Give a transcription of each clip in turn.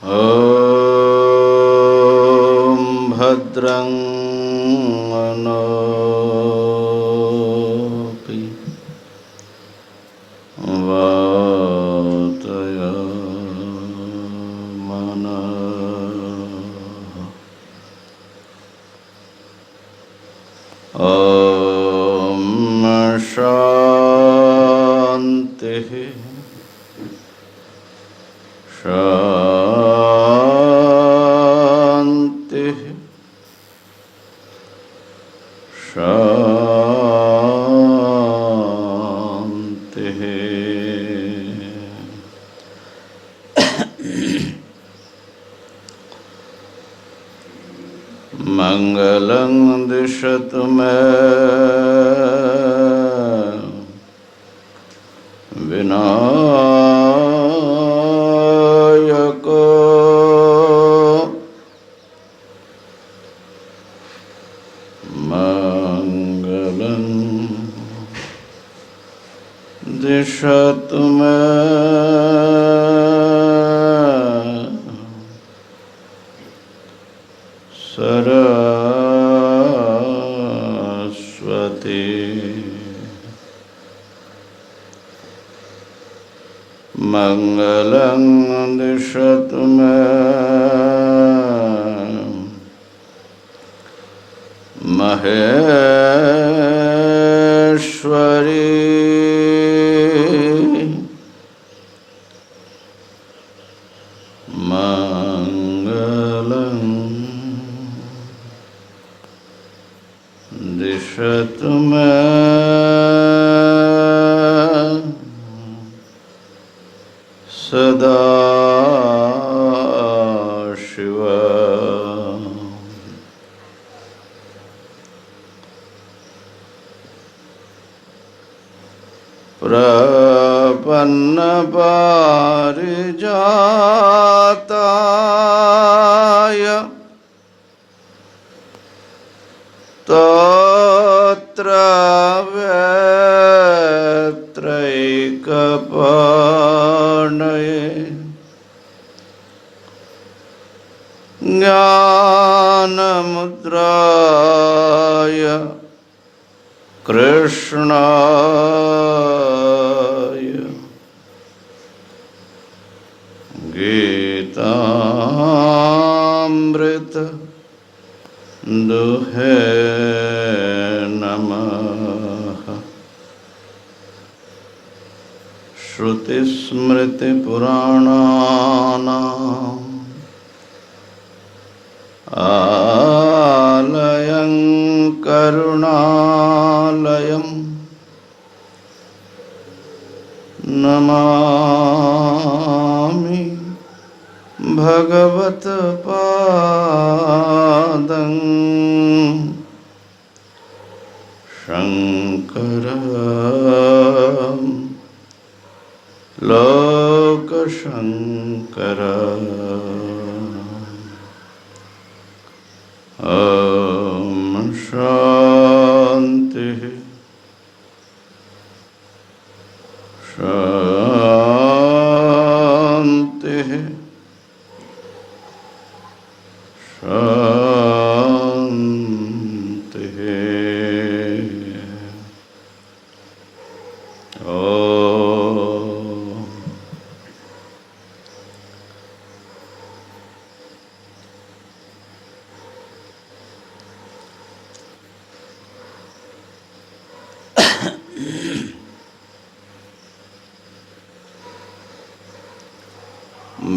ॐ भद्रं नोऽपि वातयामनः। ॐ शान्तिः शान्तिः शान्तिः। मङ्गलं दिशतु मे विनायको मङ्गलं दिशतु मे सरस्वती। मङ्गलं दिशतु मे महेश्वरी। मङ्गलं दिशतु मे सदा शिव। प्रपन्नपारिजाताय स्तोत्रवेत्रैकपाणये ज्ञानमुद्राय कृष्णाय गीतामृत दुहे नमः। श्रुतिस्मृतिपुराणानाम् आलयं करुणालयं नमामि भगवत्पादं शङ्करं लोकशङ्करम्। ॐ शान्तिः शान्तिः शान्तिः।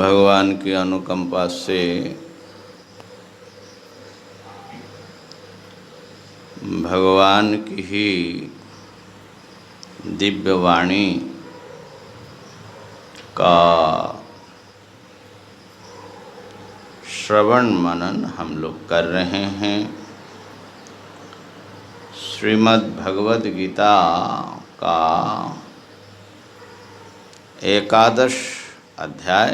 भगवान की अनुकंपा से भगवान की ही दिव्य वाणी का श्रवण मनन हम लोग कर रहे हैं। श्रीमद् भगवद गीता का 11 अध्याय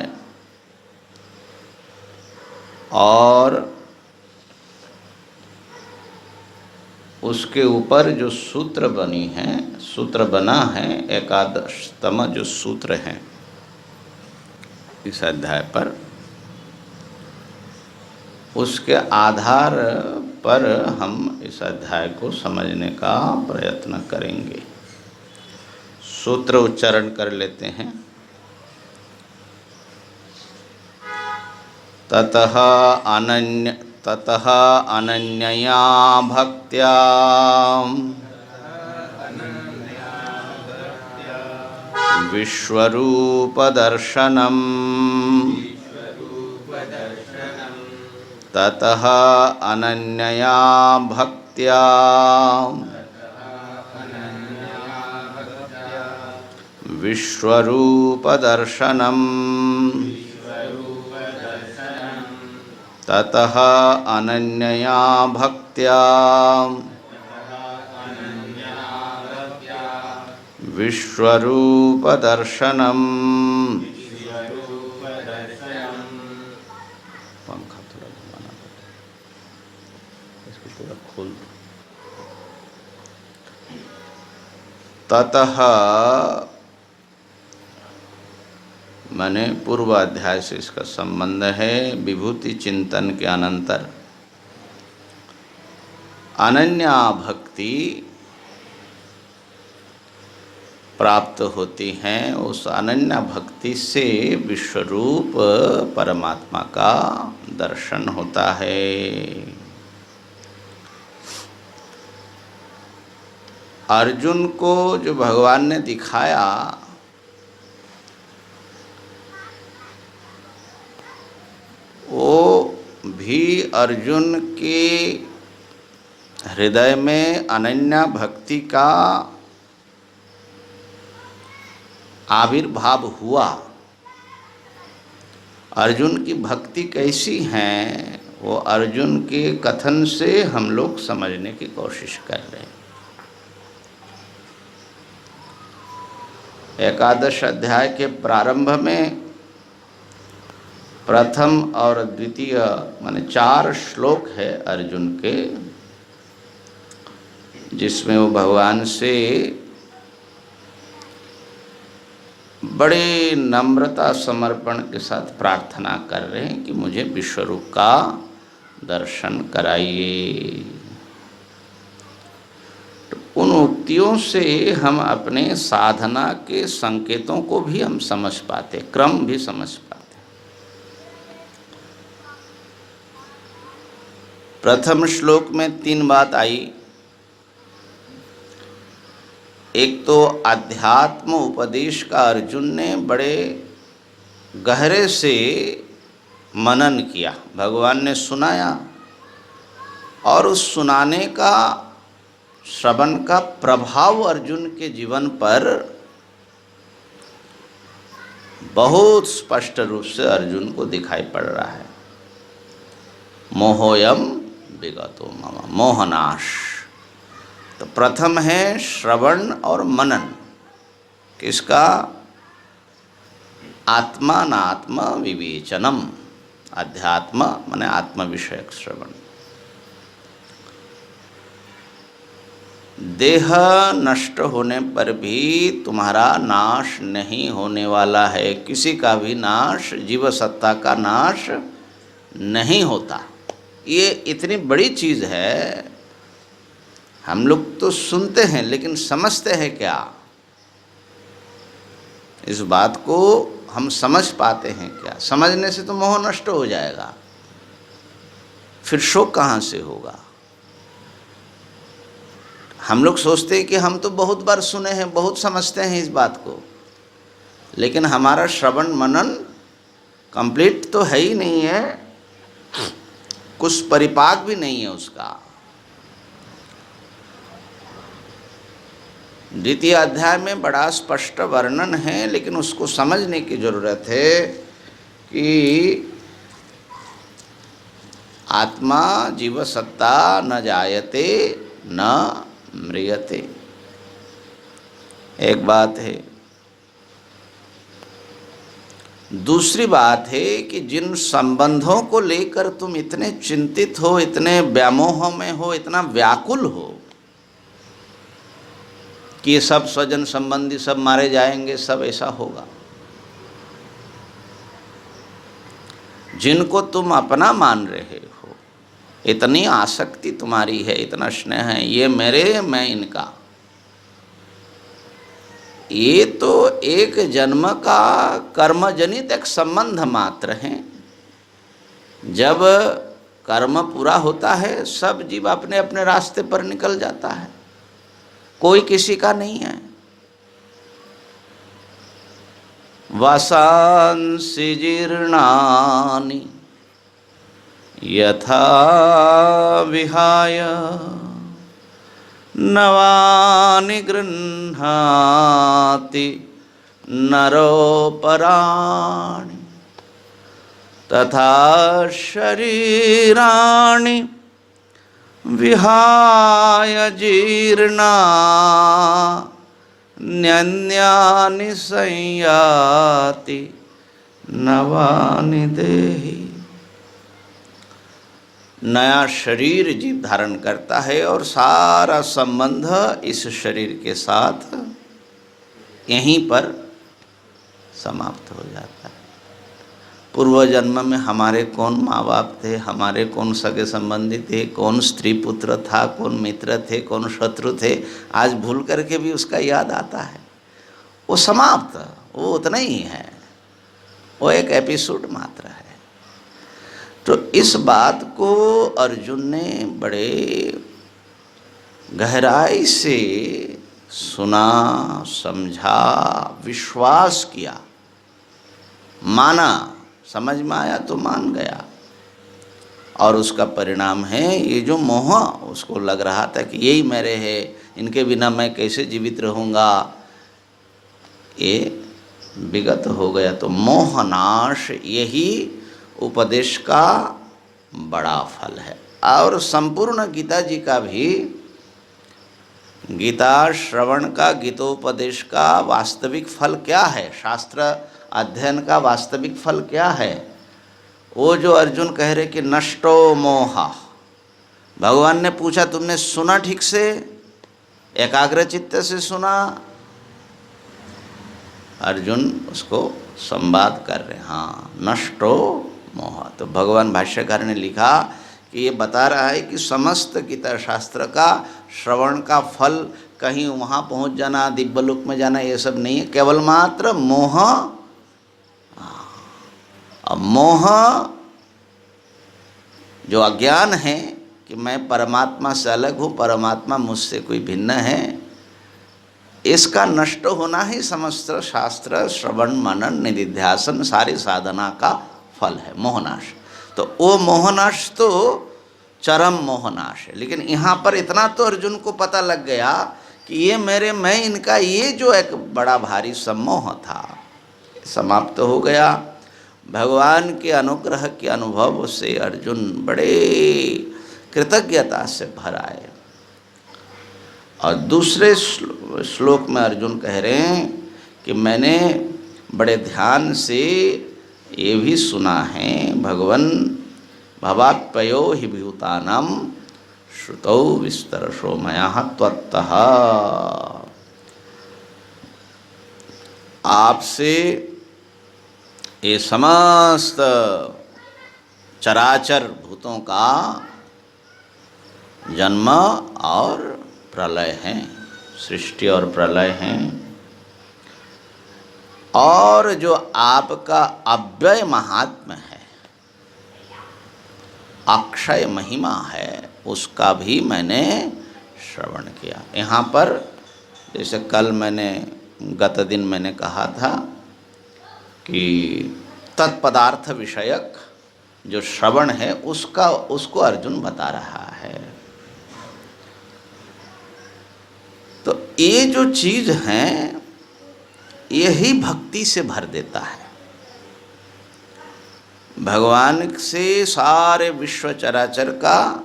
और उसके ऊपर जो सूत्र बना है 11तम जो सूत्र है इस अध्याय पर, उसके आधार पर हम इस अध्याय को समझने का प्रयत्न करेंगे। सूत्र उच्चारण कर लेते हैं। ततः अनन्यया भक्त्या विश्वरूपदर्शनम् ततः अनन्यया भक्त्या विश्वरूपदर्शनम् ततः अनन्यया भक्त्या विश्वरूपदर्शनम्। पंखा थोड़ा घुमाना पड़ेगा, इसको थोड़ा खोल दो। ततः माने पूर्वाध्याय से इसका संबंध है। विभूति चिंतन के अनंतर अनन्या भक्ति प्राप्त होती हैं। उस अनन्या भक्ति से विश्वरूप परमात्मा का दर्शन होता है। अर्जुन को जो भगवान ने दिखाया वो भी अर्जुन के हृदय में अनन्या भक्ति का आविर्भाव हुआ। अर्जुन की भक्ति कैसी है वो अर्जुन के कथन से हम लोग समझने की कोशिश कर रहे हैं। एकादश अध्याय के प्रारंभ में प्रथम और द्वितीय माने 4 श्लोक है अर्जुन के, जिसमें वो भगवान से बड़े नम्रता समर्पण के साथ प्रार्थना कर रहे हैं कि मुझे विश्वरूप का दर्शन कराइए। तो उन उक्तियों से हम अपने साधना के संकेतों को भी हम समझ पाते, क्रम भी समझ पाते। प्रथम श्लोक में 3 बात आई। एक तो अध्यात्म उपदेश का अर्जुन ने बड़े गहरे से मनन किया, भगवान ने सुनाया और उस सुनाने का श्रवण का प्रभाव अर्जुन के जीवन पर बहुत स्पष्ट रूप से अर्जुन को दिखाई पड़ रहा है। मोहोयम विगतो मम, मोहनाश। तो प्रथम है श्रवण और मनन। किसका? आत्मानात्म विवेचनम। अध्यात्म माने आत्म विषयक श्रवण। देह नष्ट होने पर भी तुम्हारा नाश नहीं होने वाला है। किसी का भी नाश, जीव सत्ता का नाश नहीं होता। ये इतनी बड़ी चीज़ है। हम लोग तो सुनते हैं लेकिन समझते हैं क्या? इस बात को हम समझ पाते हैं क्या? समझने से तो मोह नष्ट हो जाएगा, फिर शोक कहाँ से होगा? हम लोग सोचते हैं कि हम तो बहुत बार सुने हैं, बहुत समझते हैं इस बात को, लेकिन हमारा श्रवण मनन कंप्लीट तो है ही नहीं है, कुछ परिपाक भी नहीं है उसका। द्वितीय अध्याय में बड़ा स्पष्ट वर्णन है, लेकिन उसको समझने की जरूरत है कि आत्मा जीव सत्ता न जायते न म्रियते। एक बात है। दूसरी बात है कि जिन संबंधों को लेकर तुम इतने चिंतित हो, इतने व्यामोह में हो, इतना व्याकुल हो कि ये सब स्वजन संबंधी सब मारे जाएंगे, सब ऐसा होगा। जिनको तुम अपना मान रहे हो, इतनी आसक्ति तुम्हारी है, इतना स्नेह है, ये मेरे मैं इनका, ये तो एक जन्म का कर्मजनित एक संबंध मात्र है। जब कर्म पूरा होता है सब जीव अपने अपने रास्ते पर निकल जाता है, कोई किसी का नहीं है। वासांसि जीर्णानि यथा विहाय नवानि गृह्णाति नरोपराणि तथा शरीराणि विहाय जीर्णान्यन्यानि संयाति नवानि देहि। नया शरीर जीव धारण करता है और सारा संबंध इस शरीर के साथ यहीं पर समाप्त हो जाता है। पूर्व जन्म में हमारे कौन माँ बाप थे, हमारे कौन सगे संबंधी थे, कौन स्त्री पुत्र था, कौन मित्र थे, कौन शत्रु थे, आज भूल करके भी उसका याद आता है। वो समाप्त, वो उतना ही है, वो एक एपिसोड मात्र है। तो इस बात को अर्जुन ने बड़े गहराई से सुना, समझा, विश्वास किया, माना, समझ में आया तो मान गया। और उसका परिणाम है ये जो मोह, उसको लग रहा था कि यही मेरे है, इनके बिना मैं कैसे जीवित रहूँगा, ये विगत हो गया। तो मोहनाश यही उपदेश का बड़ा फल है। और संपूर्ण गीता जी का भी, गीता श्रवण का, गीतोपदेश का वास्तविक फल क्या है, शास्त्र अध्ययन का वास्तविक फल क्या है, वो जो अर्जुन कह रहे कि नष्टो मोहा। भगवान ने पूछा तुमने सुना ठीक से, एकाग्र चित्त से सुना? अर्जुन उसको संवाद कर रहे, हाँ, नष्टो मोह। तो भगवान भाष्यकार ने लिखा कि ये बता रहा है कि समस्त गीता शास्त्र का श्रवण का फल कहीं वहाँ पहुँच जाना, दिव्यलोक में जाना, ये सब नहीं है, केवल मात्र मोह। अब मोह जो अज्ञान है कि मैं परमात्मा से अलग हूँ, परमात्मा मुझसे कोई भिन्न है, इसका नष्ट होना ही समस्त शास्त्र श्रवण मनन निधिध्यासन सारी साधना का फल है, मोहनाश। तो वो मोहनाश तो चरम मोहनाश है। लेकिन यहाँ पर इतना तो अर्जुन को पता लग गया कि ये मेरे मैं इनका, ये जो एक बड़ा भारी सम्मोह था समाप्त हो गया। भगवान के अनुग्रह के अनुभव से अर्जुन बड़े कृतज्ञता से भर आए। और दूसरे श्लोक में अर्जुन कह रहे हैं कि मैंने बड़े ध्यान से ये भी सुना है, भगवन भवाप्ययो हि भूतानां श्रुतौ विस्तरशो मया त्वत्तः। आपसे ये समस्त चराचर भूतों का जन्म और प्रलय है, सृष्टि और प्रलय हैं। और जो आपका अव्यय महात्म्य है, अक्षय महिमा है, उसका भी मैंने श्रवण किया। यहाँ पर जैसे कल मैंने, गत दिन मैंने कहा था कि तत्पदार्थ विषयक जो श्रवण है उसको अर्जुन बता रहा है। तो ये जो चीज़ है यही भक्ति से भर देता है। भगवान से सारे विश्व चराचर का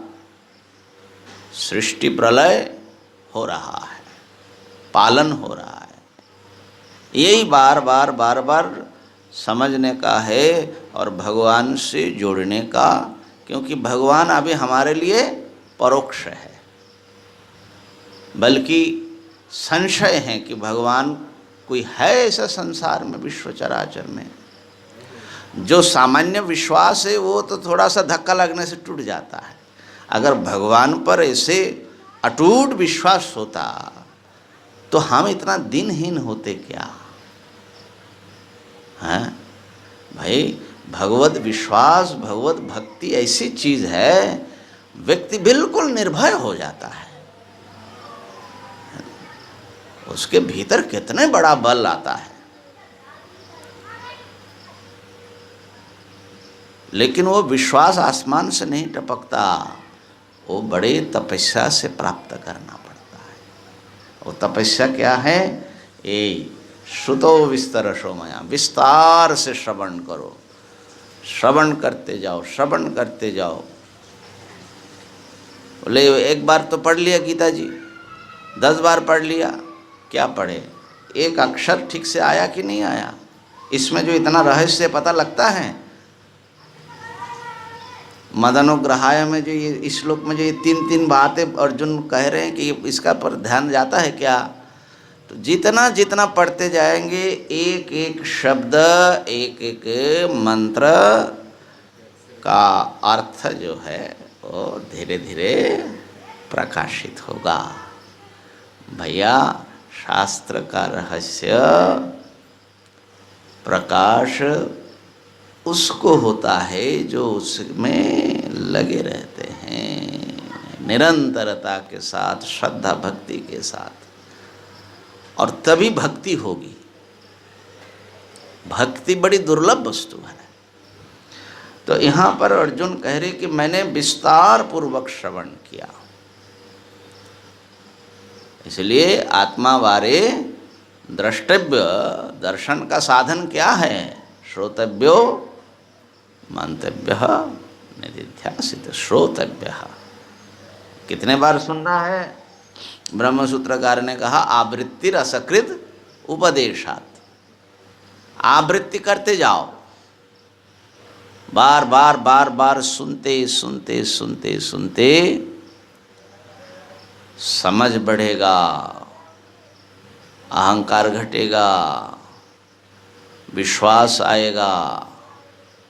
सृष्टि प्रलय हो रहा है, पालन हो रहा है, यही बार बार समझने का है और भगवान से जोड़ने का। क्योंकि भगवान अभी हमारे लिए परोक्ष है, बल्कि संशय है कि भगवान कोई है ऐसा संसार में, विश्व चराचर में। जो सामान्य विश्वास है वो तो थोड़ा सा धक्का लगने से टूट जाता है। अगर भगवान पर ऐसे अटूट विश्वास होता तो हम इतना दिनहीन होते क्या? हैं भाई, भगवत विश्वास, भगवत भक्ति ऐसी चीज है, व्यक्ति बिल्कुल निर्भय हो जाता है। उसके भीतर कितने बड़ा बल आता है। लेकिन वो विश्वास आसमान से नहीं टपकता, वो बड़े तपस्या से प्राप्त करना पड़ता है। वो तपस्या क्या है? ये श्रुतो विस्तरशो मया, विस्तार से श्रवण करो, श्रवण करते जाओ, श्रवण करते जाओ। बोले एक बार तो पढ़ लिया गीता जी, 10 बार पढ़ लिया, क्या पढ़े? एक अक्षर ठीक से आया कि नहीं आया? इसमें जो इतना रहस्य पता लगता है। मदनुग्रहाय में जो ये इस श्लोक में जो ये 3 बातें अर्जुन कह रहे हैं कि इसका पर ध्यान जाता है क्या? तो जितना जितना पढ़ते जाएंगे, एक एक शब्द, एक एक मंत्र का अर्थ जो है वो धीरे धीरे प्रकाशित होगा। भैया, शास्त्र का रहस्य प्रकाश उसको होता है जो उसमें लगे रहते हैं निरंतरता के साथ, श्रद्धा भक्ति के साथ, और तभी भक्ति होगी। भक्ति बड़ी दुर्लभ वस्तु है। तो यहाँ पर अर्जुन कह रहे कि मैंने विस्तार पूर्वक श्रवण किया। इसलिए आत्मा वारे द्रष्टव्य, दर्शन का साधन क्या है? श्रोतव्यो मंतव्य निधिध्यासित। श्रोतव्य कितने बार सुनना है? ब्रह्मसूत्रकार ने कहा आवृत्तिर असकृत उपदेशात। आवृत्ति करते जाओ, बार बार बार बार सुनते सुनते सुनते सुनते समझ बढ़ेगा, अहंकार घटेगा, विश्वास आएगा,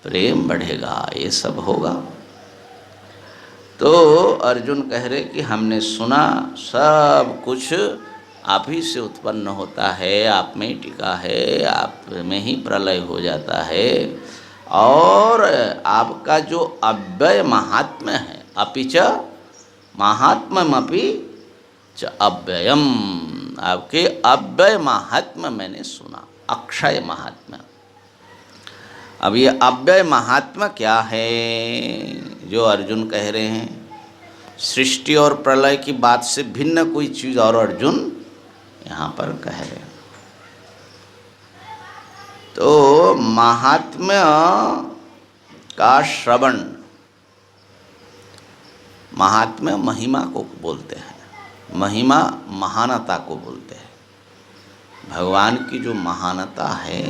प्रेम बढ़ेगा, ये सब होगा। तो अर्जुन कह रहे कि हमने सुना, सब कुछ आप ही से उत्पन्न होता है, आप में ही टिका है, आप में ही प्रलय हो जाता है, और आपका जो अव्यय महात्म्य है, अपिच महात्म्यमपि च अव्ययम, आपके अव्यय महात्म्य मैंने सुना, अक्षय महात्म्य। अब ये अव्यय महात्म्य क्या है जो अर्जुन कह रहे हैं? सृष्टि और प्रलय की बात से भिन्न कोई चीज़ और अर्जुन यहाँ पर कह रहे हैं। तो महात्म्य का श्रवण, महात्म्य महिमा को बोलते हैं, महिमा महानता को बोलते हैं। भगवान की जो महानता है,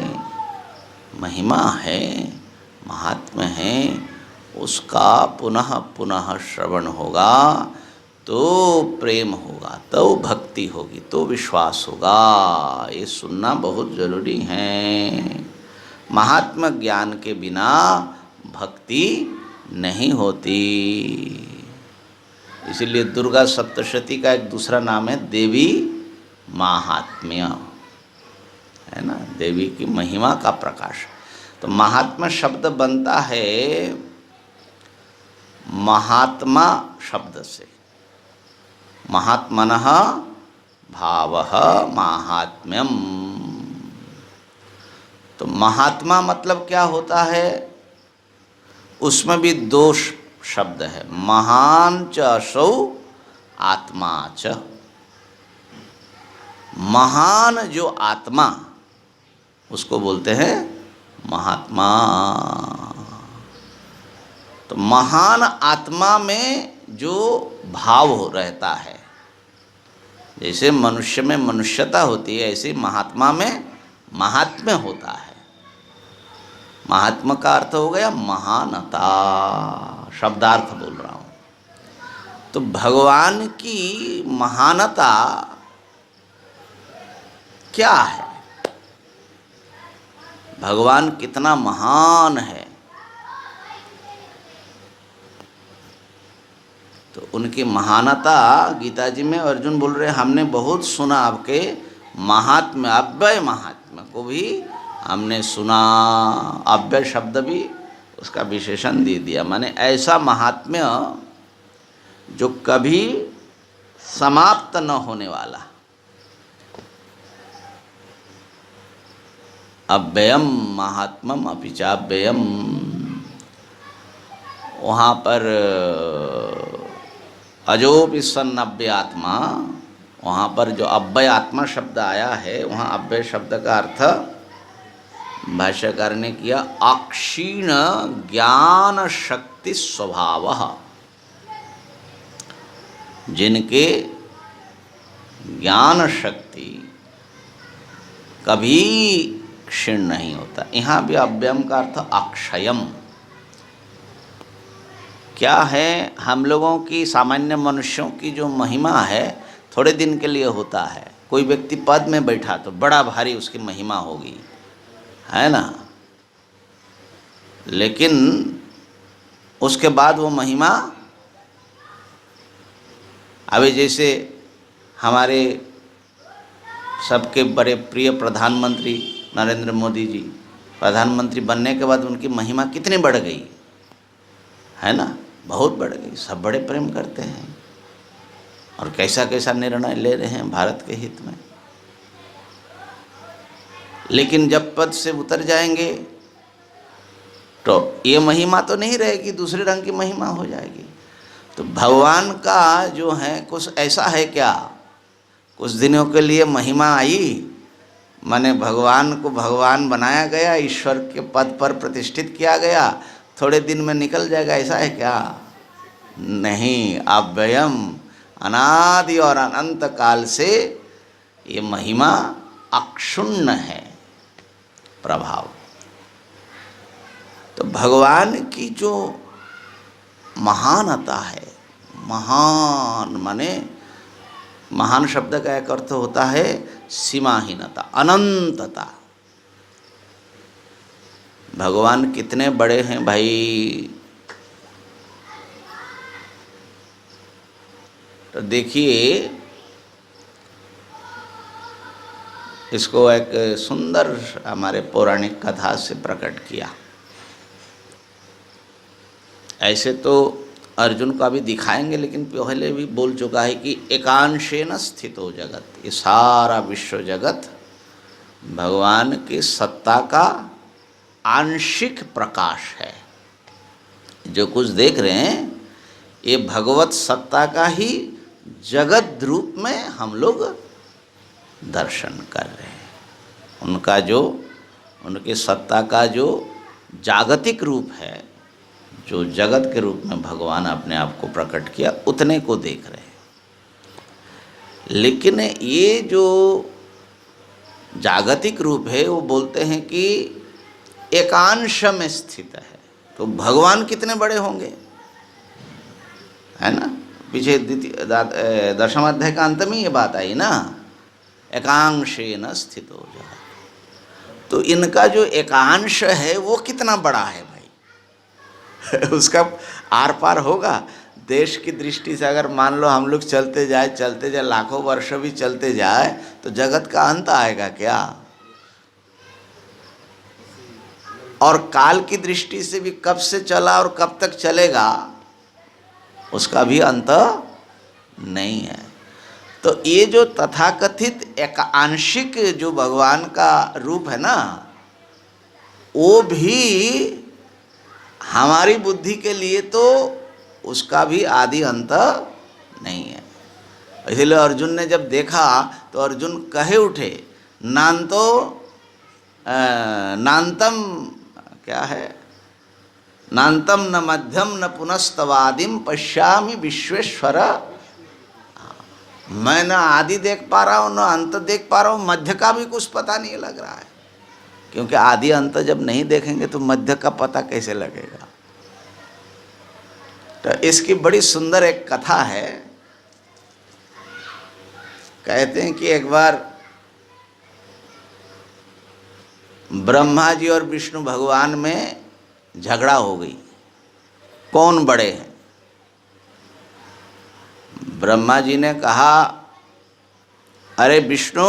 महिमा है, महात्म्य है, उसका पुनः पुनः श्रवण होगा तो प्रेम होगा, तो भक्ति होगी, तो विश्वास होगा। ये सुनना बहुत जरूरी है। महात्म्य ज्ञान के बिना भक्ति नहीं होती। इसीलिए दुर्गा सप्तशती का एक दूसरा नाम है देवी महात्म्य, है ना, देवी की महिमा का प्रकाश। तो महात्मा शब्द बनता है महात्मा शब्द से, महात्मनः भावः माहात्म्यम। तो महात्मा मतलब क्या होता है? उसमें भी 2 शब्द है, महान च असौ आत्मा च। महान जो आत्मा, उसको बोलते हैं महात्मा। तो महान आत्मा में जो भाव रहता है, जैसे मनुष्य में मनुष्यता होती है, ऐसे महात्मा में महात्म्य होता है। महात्मा का अर्थ हो गया महानता, शब्दार्थ बोल रहा हूँ। तो भगवान की महानता क्या है? भगवान कितना महान है। तो उनकी महानता गीता जी में अर्जुन बोल रहे हमने बहुत सुना, आपके महात्म्य, अव्यय महात्म्य को भी हमने सुना। अव्यय शब्द भी उसका विशेषण दे दिया, माने ऐसा महात्म्य जो कभी समाप्त न होने वाला। अव्ययम महात्मम अपिचाव्ययम, वहाँ पर अजोपि सन् अव्यय आत्मा, वहाँ पर जो अव्यय आत्मा शब्द आया है, वहाँ अव्यय शब्द का अर्थ भाष्यकार ने किया अक्षीण ज्ञान शक्ति स्वभावः, जिनके ज्ञान शक्ति कभी क्षीण नहीं होता। यहाँ भी अव्ययम का अर्थ अक्षयम। क्या है, हम लोगों की सामान्य मनुष्यों की जो महिमा है थोड़े दिन के लिए होता है। कोई व्यक्ति पद में बैठा तो बड़ा भारी उसकी महिमा होगी, है ना, लेकिन उसके बाद वो महिमा, अभी जैसे हमारे सबके बड़े प्रिय प्रधानमंत्री नरेंद्र मोदी जी, प्रधानमंत्री बनने के बाद उनकी महिमा कितनी बढ़ गई, है ना, बहुत बढ़ गई। सब बड़े प्रेम करते हैं और कैसा कैसा निर्णय ले रहे हैं भारत के हित में। लेकिन जब पद से उतर जाएंगे तो ये महिमा तो नहीं रहेगी, दूसरे रंग की महिमा हो जाएगी। तो भगवान का जो है कुछ ऐसा है क्या, कुछ दिनों के लिए महिमा आई, माने भगवान को भगवान बनाया गया, ईश्वर के पद पर प्रतिष्ठित किया गया, थोड़े दिन में निकल जाएगा, ऐसा है क्या? नहीं, अव्ययम, अनादि और अनंत काल से ये महिमा अक्षुण्ण है प्रभाव। तो भगवान की जो महानता है, महान माने महान शब्द का एक अर्थ होता है सीमाहीनता, अनंतता। भगवान कितने बड़े हैं भाई। तो देखिए, इसको एक सुंदर हमारे पौराणिक कथा से प्रकट किया। ऐसे तो अर्जुन को अभी दिखाएंगे, लेकिन पहले भी बोल चुका है कि एकांशेन स्थितो जगत, ये सारा विश्व जगत भगवान की सत्ता का आंशिक प्रकाश है। जो कुछ देख रहे हैं ये भगवत सत्ता का ही जगत रूप में हम लोग दर्शन कर रहे हैं। उनका जो, उनकी सत्ता का जो जागतिक रूप है, जो जगत के रूप में भगवान अपने आप को प्रकट किया, उतने को देख रहे हैं। लेकिन ये जो जागतिक रूप है वो बोलते हैं कि एकांश में स्थित है। तो भगवान कितने बड़े होंगे, है ना। पीछे दशम अध्याय का अंत में ये बात आई ना, एकांशेन स्थितो जगत्। तो इनका जो एकांश है वो कितना बड़ा है भाई उसका आर पार होगा। देश की दृष्टि से अगर मान लो हम लोग चलते जाए लाखों वर्ष भी चलते जाए तो जगत का अंत आएगा क्या? और काल की दृष्टि से भी कब से चला और कब तक चलेगा उसका भी अंत नहीं है। तो ये जो तथाकथित एक आंशिक जो भगवान का रूप है ना, वो भी हमारी बुद्धि के लिए तो उसका भी आदि अंत नहीं है। इसलिए अर्जुन ने जब देखा तो अर्जुन कहे उठे, नान्तो नान्तम क्या है, नान्तम न मध्यम न पुनस्तवादिम पश्यामि विश्वेश्वर। मैं न आदि देख पा रहा हूँ न अंत देख पा रहा हूँ, मध्य का भी कुछ पता नहीं लग रहा है। क्योंकि आदि अंत जब नहीं देखेंगे तो मध्य का पता कैसे लगेगा। तो इसकी बड़ी सुंदर एक कथा है। कहते हैं कि एक बार ब्रह्मा जी और विष्णु भगवान में झगड़ा हो गई, कौन बड़े हैं। ब्रह्मा जी ने कहा, अरे विष्णु,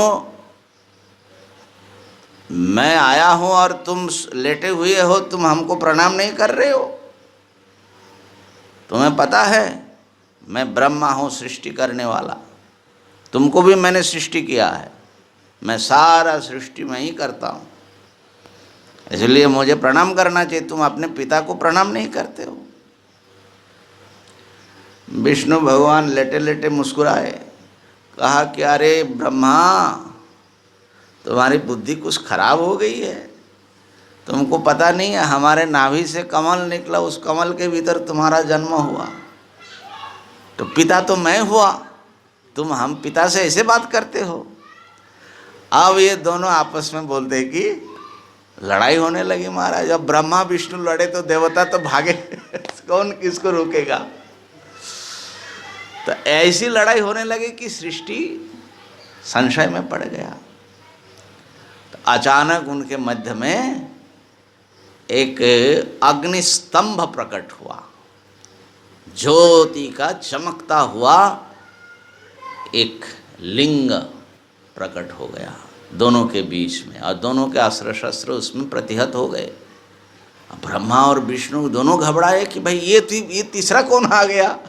मैं आया हूं और तुम लेटे हुए हो, तुम हमको प्रणाम नहीं कर रहे हो। तुम्हें पता है मैं ब्रह्मा हूं, सृष्टि करने वाला, तुमको भी मैंने सृष्टि किया है, मैं सारा सृष्टि मैं ही करता हूं, इसलिए मुझे प्रणाम करना चाहिए, तुम अपने पिता को प्रणाम नहीं करते हो। विष्णु भगवान लेटे लेटे मुस्कुराए, कहा कि अरे ब्रह्मा, तुम्हारी बुद्धि कुछ खराब हो गई है, तुमको पता नहीं है हमारे नाभि से कमल निकला, उस कमल के भीतर तुम्हारा जन्म हुआ, तो पिता तो मैं हुआ, तुम हम पिता से ऐसे बात करते हो। अब ये दोनों आपस में बोलते कि लड़ाई होने लगी महाराज। जब ब्रह्मा विष्णु लड़े तो देवता तो भागे कौन किसको रोकेगा। तो ऐसी लड़ाई होने लगी कि सृष्टि संशय में पड़ गया। तो अचानक उनके मध्य में एक अग्निस्तंभ प्रकट हुआ, ज्योति का चमकता हुआ एक लिंग प्रकट हो गया दोनों के बीच में, और दोनों के अस्त्र शस्त्र उसमें प्रतिहत हो गए। ब्रह्मा और विष्णु दोनों घबराए कि भाई ये तीसरा कौन आ गया,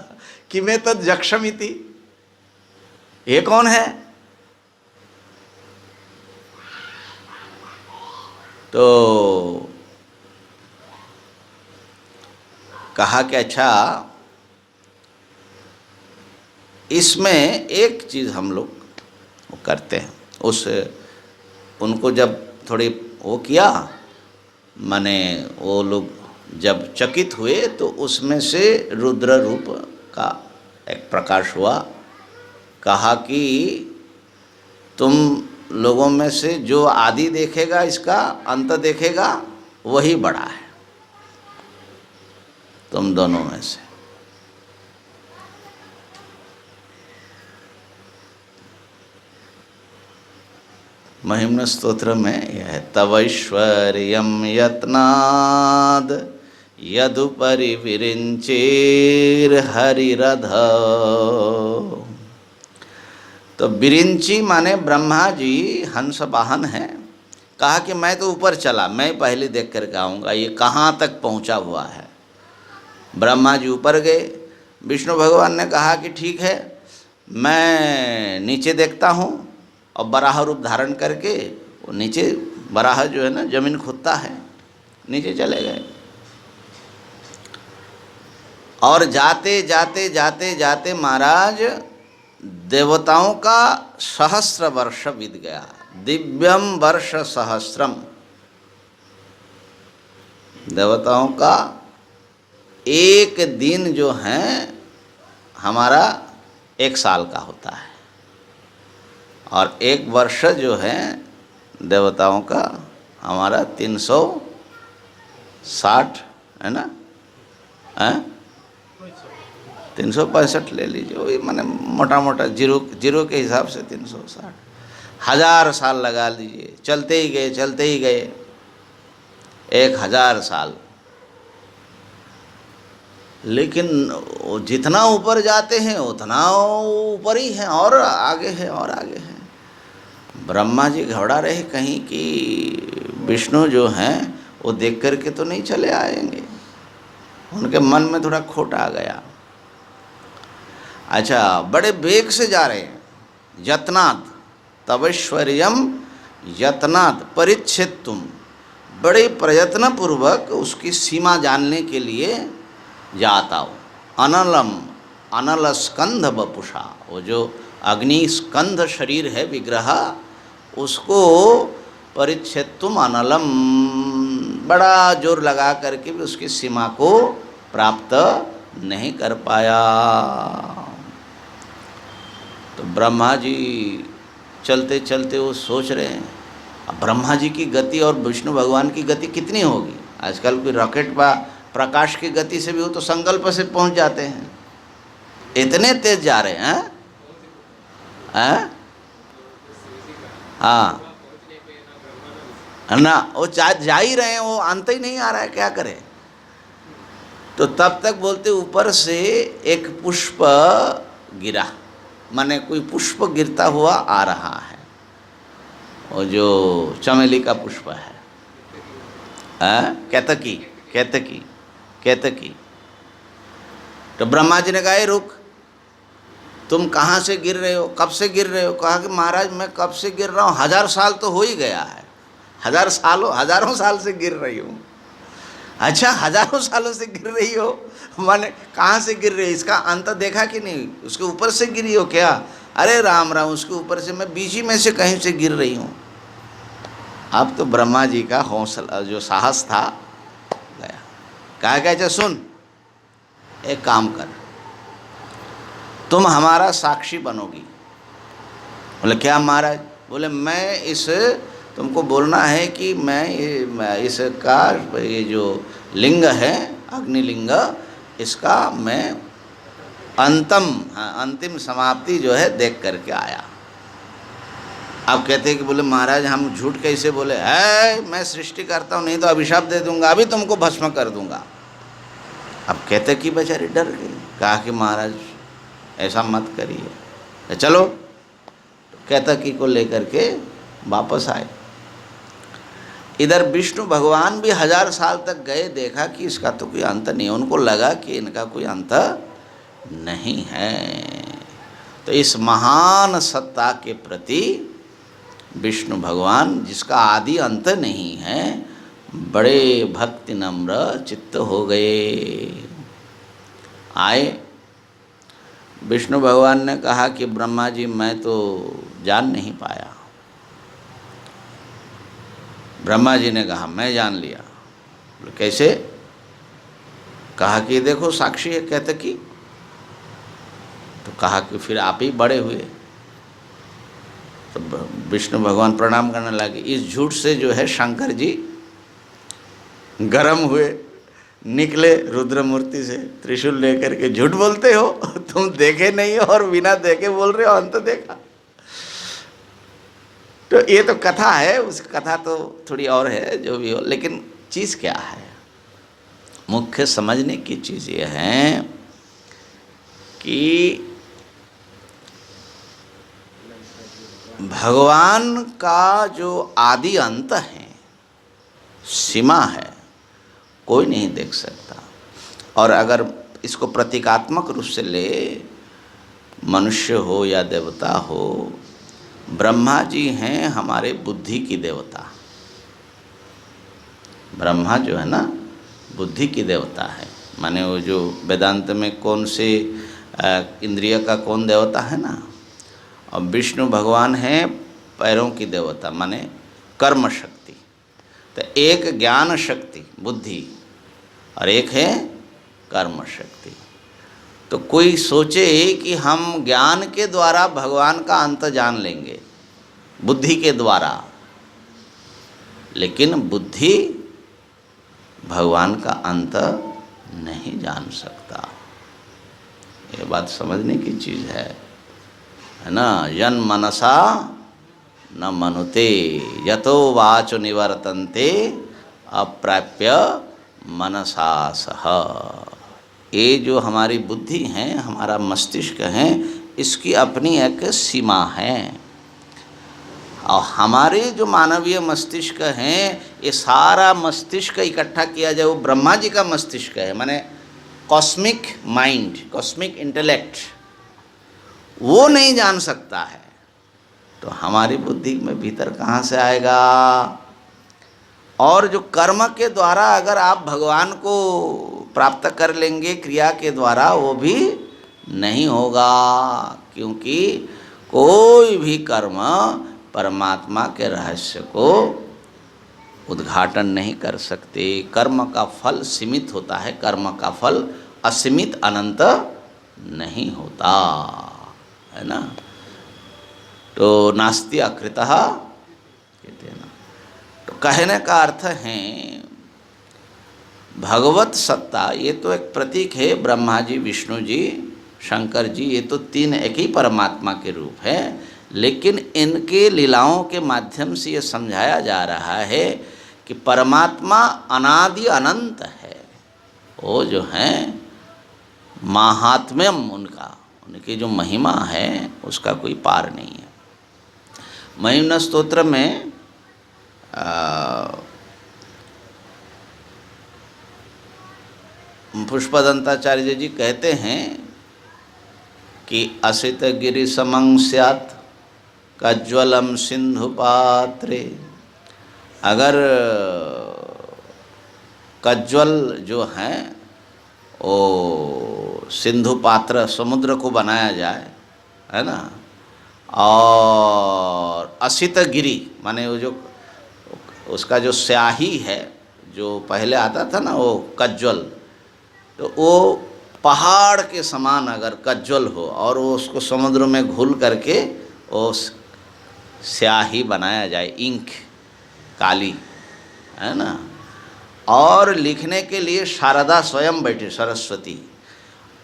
कि मैं तद जक्षमिति, ये कौन है। तो कहा कि अच्छा, इसमें एक चीज़ हम लोग करते हैं। उनको जब थोड़ी वो किया, माने वो लोग जब चकित हुए तो उसमें से रुद्र रूप का एक प्रकाश हुआ। कहा कि तुम लोगों में से जो आदि देखेगा, इसका अंत देखेगा, वही बड़ा है तुम दोनों में से। महिम्न स्तोत्र में यह है, तवैश्वर्यं यत्नाद यदुपरि विरिंचेर हरिरध। तो विरिंची माने ब्रह्मा जी हंस वाहन है। कहा कि मैं तो ऊपर चला, मैं पहले देख कर के आऊँगा ये कहाँ तक पहुँचा हुआ है। ब्रह्मा जी ऊपर गए, विष्णु भगवान ने कहा कि ठीक है, मैं नीचे देखता हूँ, और बराह रूप धारण करके वो नीचे, बराह जो है ना जमीन खोदता है, नीचे चले गए। और जाते जाते जाते जाते महाराज देवताओं का सहस्र वर्ष बीत गया, दिव्यम वर्ष सहस्रम। देवताओं का एक दिन जो है हमारा 1 साल का होता है, और 1 वर्ष जो है देवताओं का हमारा 360 है ना, 365 ले लीजिए, वही माने मोटा मोटा जीरो के हिसाब से 360, 1000 साल लगा लीजिए, चलते ही गए 1000 साल। लेकिन जितना ऊपर जाते हैं उतना ऊपर ही है, और आगे है और आगे है। ब्रह्मा जी घबरा रहे कहीं कि विष्णु जो हैं वो देख कर के तो नहीं चले आएंगे, उनके मन में थोड़ा खोट आ गया। अच्छा, बड़े वेग से जा रहे हैं, यत्नाद तवैश्वर्यम यत्नाद परिच्छेत्तुम, बड़े प्रयत्न पूर्वक उसकी सीमा जानने के लिए जाता हो। अनलम अनल स्कंध बपुषा, वो जो अग्नि स्कंध शरीर है विग्रह, उसको परिच्छेत्तुम अनलम, बड़ा जोर लगा करके भी उसकी सीमा को प्राप्त नहीं कर पाया। तो ब्रह्मा जी चलते चलते वो सोच रहे हैं, अब ब्रह्मा जी की गति और विष्णु भगवान की गति कितनी होगी। आजकल कोई रॉकेट बा प्रकाश की गति से भी वो तो संकल्प से पहुंच जाते हैं, इतने तेज जा रहे हैं। हाँ, है ना, वो जा ही रहे हैं, वो अंत ही नहीं आ रहा है, क्या करें। तो तब तक बोलते ऊपर से एक पुष्प गिरा, माने कोई पुष्प गिरता हुआ आ रहा है, वो जो चमेली का पुष्प है, केतकी केतकी केतकी। तो ब्रह्मा जी ने कहा, रुक, तुम कहाँ से गिर रहे हो, कब से गिर रहे हो। कहा कि महाराज मैं कब से गिर रहा हूँ, 1000 साल तो हो ही गया है, हजारों साल से गिर रही हूँ। अच्छा, हजारों सालों से गिर रही हो, माने कहाँ से गिर रही हो, इसका अंत देखा कि नहीं, उसके ऊपर से गिरी हो क्या। अरे राम राम, उसके ऊपर से मैं बीच ही में से कहीं से गिर रही हूँ। अब तो ब्रह्मा जी का हौसला, जो साहस था, गया। कहा कि अच्छा सुन, एक काम कर, तुम हमारा साक्षी बनोगी। बोले क्या महाराज। बोले मैं इस, तुमको बोलना है कि मैं इसका ये जो लिंग है अग्निलिंग, इसका मैं अंतिम समाप्ति जो है देख करके आया। अब कहते हैं कि बोले महाराज हम झूठ कैसे बोले, है मैं सृष्टि करता हूँ, नहीं तो अभिशाप दे दूंगा, अभी तुमको भस्म कर दूंगा। अब कहते कि बेचारी डर गई, कहा कि महाराज ऐसा मत करिए, चलो। केतकी को लेकर के वापस आए। इधर विष्णु भगवान भी 1000 साल तक गए, देखा कि इसका तो कोई अंत नहीं है, उनको लगा कि इनका कोई अंत नहीं है। तो इस महान सत्ता के प्रति विष्णु भगवान, जिसका आदि अंत नहीं है, बड़े भक्ति नम्र चित्त हो गए। आए, विष्णु भगवान ने कहा कि ब्रह्मा जी मैं तो जान नहीं पाया। ब्रह्मा जी ने कहा मैं जान लिया। कैसे। कहा कि देखो साक्षी है केतकी। तो कहा कि फिर आप ही बड़े हुए। तो विष्णु भगवान प्रणाम करने लगे। इस झूठ से जो है शंकर जी गरम हुए, निकले रुद्र मूर्ति से त्रिशूल लेकर के, झूठ बोलते हो, तुम देखे नहीं हो और बिना देखे बोल रहे हो अंत देखा। तो ये तो कथा है, उस कथा तो थोड़ी और है, जो भी हो, लेकिन चीज़ क्या है, मुख्य समझने की चीज़ ये है कि भगवान का जो आदि अंत है, सीमा है, कोई नहीं देख सकता। और अगर इसको प्रतीकात्मक रूप से ले, मनुष्य हो या देवता हो, ब्रह्मा जी हैं हमारे बुद्धि की देवता। ब्रह्मा जो है ना बुद्धि की देवता है, माने वो जो वेदांत में कौन से इंद्रिय का कौन देवता है ना, और विष्णु भगवान हैं पैरों की देवता, माने कर्म शक्ति। तो एक ज्ञान शक्ति बुद्धि और एक है कर्म शक्ति। तो कोई सोचे कि हम ज्ञान के द्वारा भगवान का अंत जान लेंगे, बुद्धि के द्वारा, लेकिन बुद्धि भगवान का अंत नहीं जान सकता। ये बात समझने की चीज़ है ना। यन मनसा न मनुते यतो वाचो निवर्तन्ते अप्राप्य मनसा सह। ये जो हमारी बुद्धि है, हमारा मस्तिष्क है, इसकी अपनी एक सीमा है। और हमारे जो मानवीय मस्तिष्क हैं, ये सारा मस्तिष्क इकट्ठा किया जाए, वो ब्रह्मा जी का मस्तिष्क है, माने कॉस्मिक माइंड, कॉस्मिक इंटेलेक्ट, वो नहीं जान सकता है। तो हमारी बुद्धि में भीतर कहाँ से आएगा। और जो कर्म के द्वारा अगर आप भगवान को प्राप्त कर लेंगे क्रिया के द्वारा, वो भी नहीं होगा, क्योंकि कोई भी कर्म परमात्मा के रहस्य को उद्घाटन नहीं कर सकते। कर्म का फल सीमित होता है, कर्म का फल असीमित अनंत नहीं होता है ना। तो नास्ति अकृतः कहते हैं ना। तो कहने का अर्थ है भगवत सत्ता, ये तो एक प्रतीक है, ब्रह्मा जी, विष्णु जी, शंकर जी, ये तो तीन एक ही परमात्मा के रूप है। लेकिन इनके लीलाओं के माध्यम से ये समझाया जा रहा है कि परमात्मा अनादि अनंत है। वो जो हैं माहात्म्यम उनका, उनकी जो महिमा है उसका कोई पार नहीं है। महिम्न स्तोत्र में पुष्पदंताचार्य जी कहते हैं कि असित गिरि समं स्यात् कज्ज्वलम सिंधु पात्रे। अगर कज्ज्वल जो हैं वो सिंधु पात्र समुद्र को बनाया जाए, है ना, और असित गिरि माने वो जो उसका जो स्याही है जो पहले आता था ना वो कज्ज्वल, तो वो पहाड़ के समान अगर कज्ज्वल हो और वो उसको समुद्र में घुल करके वो स्याही बनाया जाए, इंक काली, है ना, और लिखने के लिए शारदा स्वयं बैठे सरस्वती,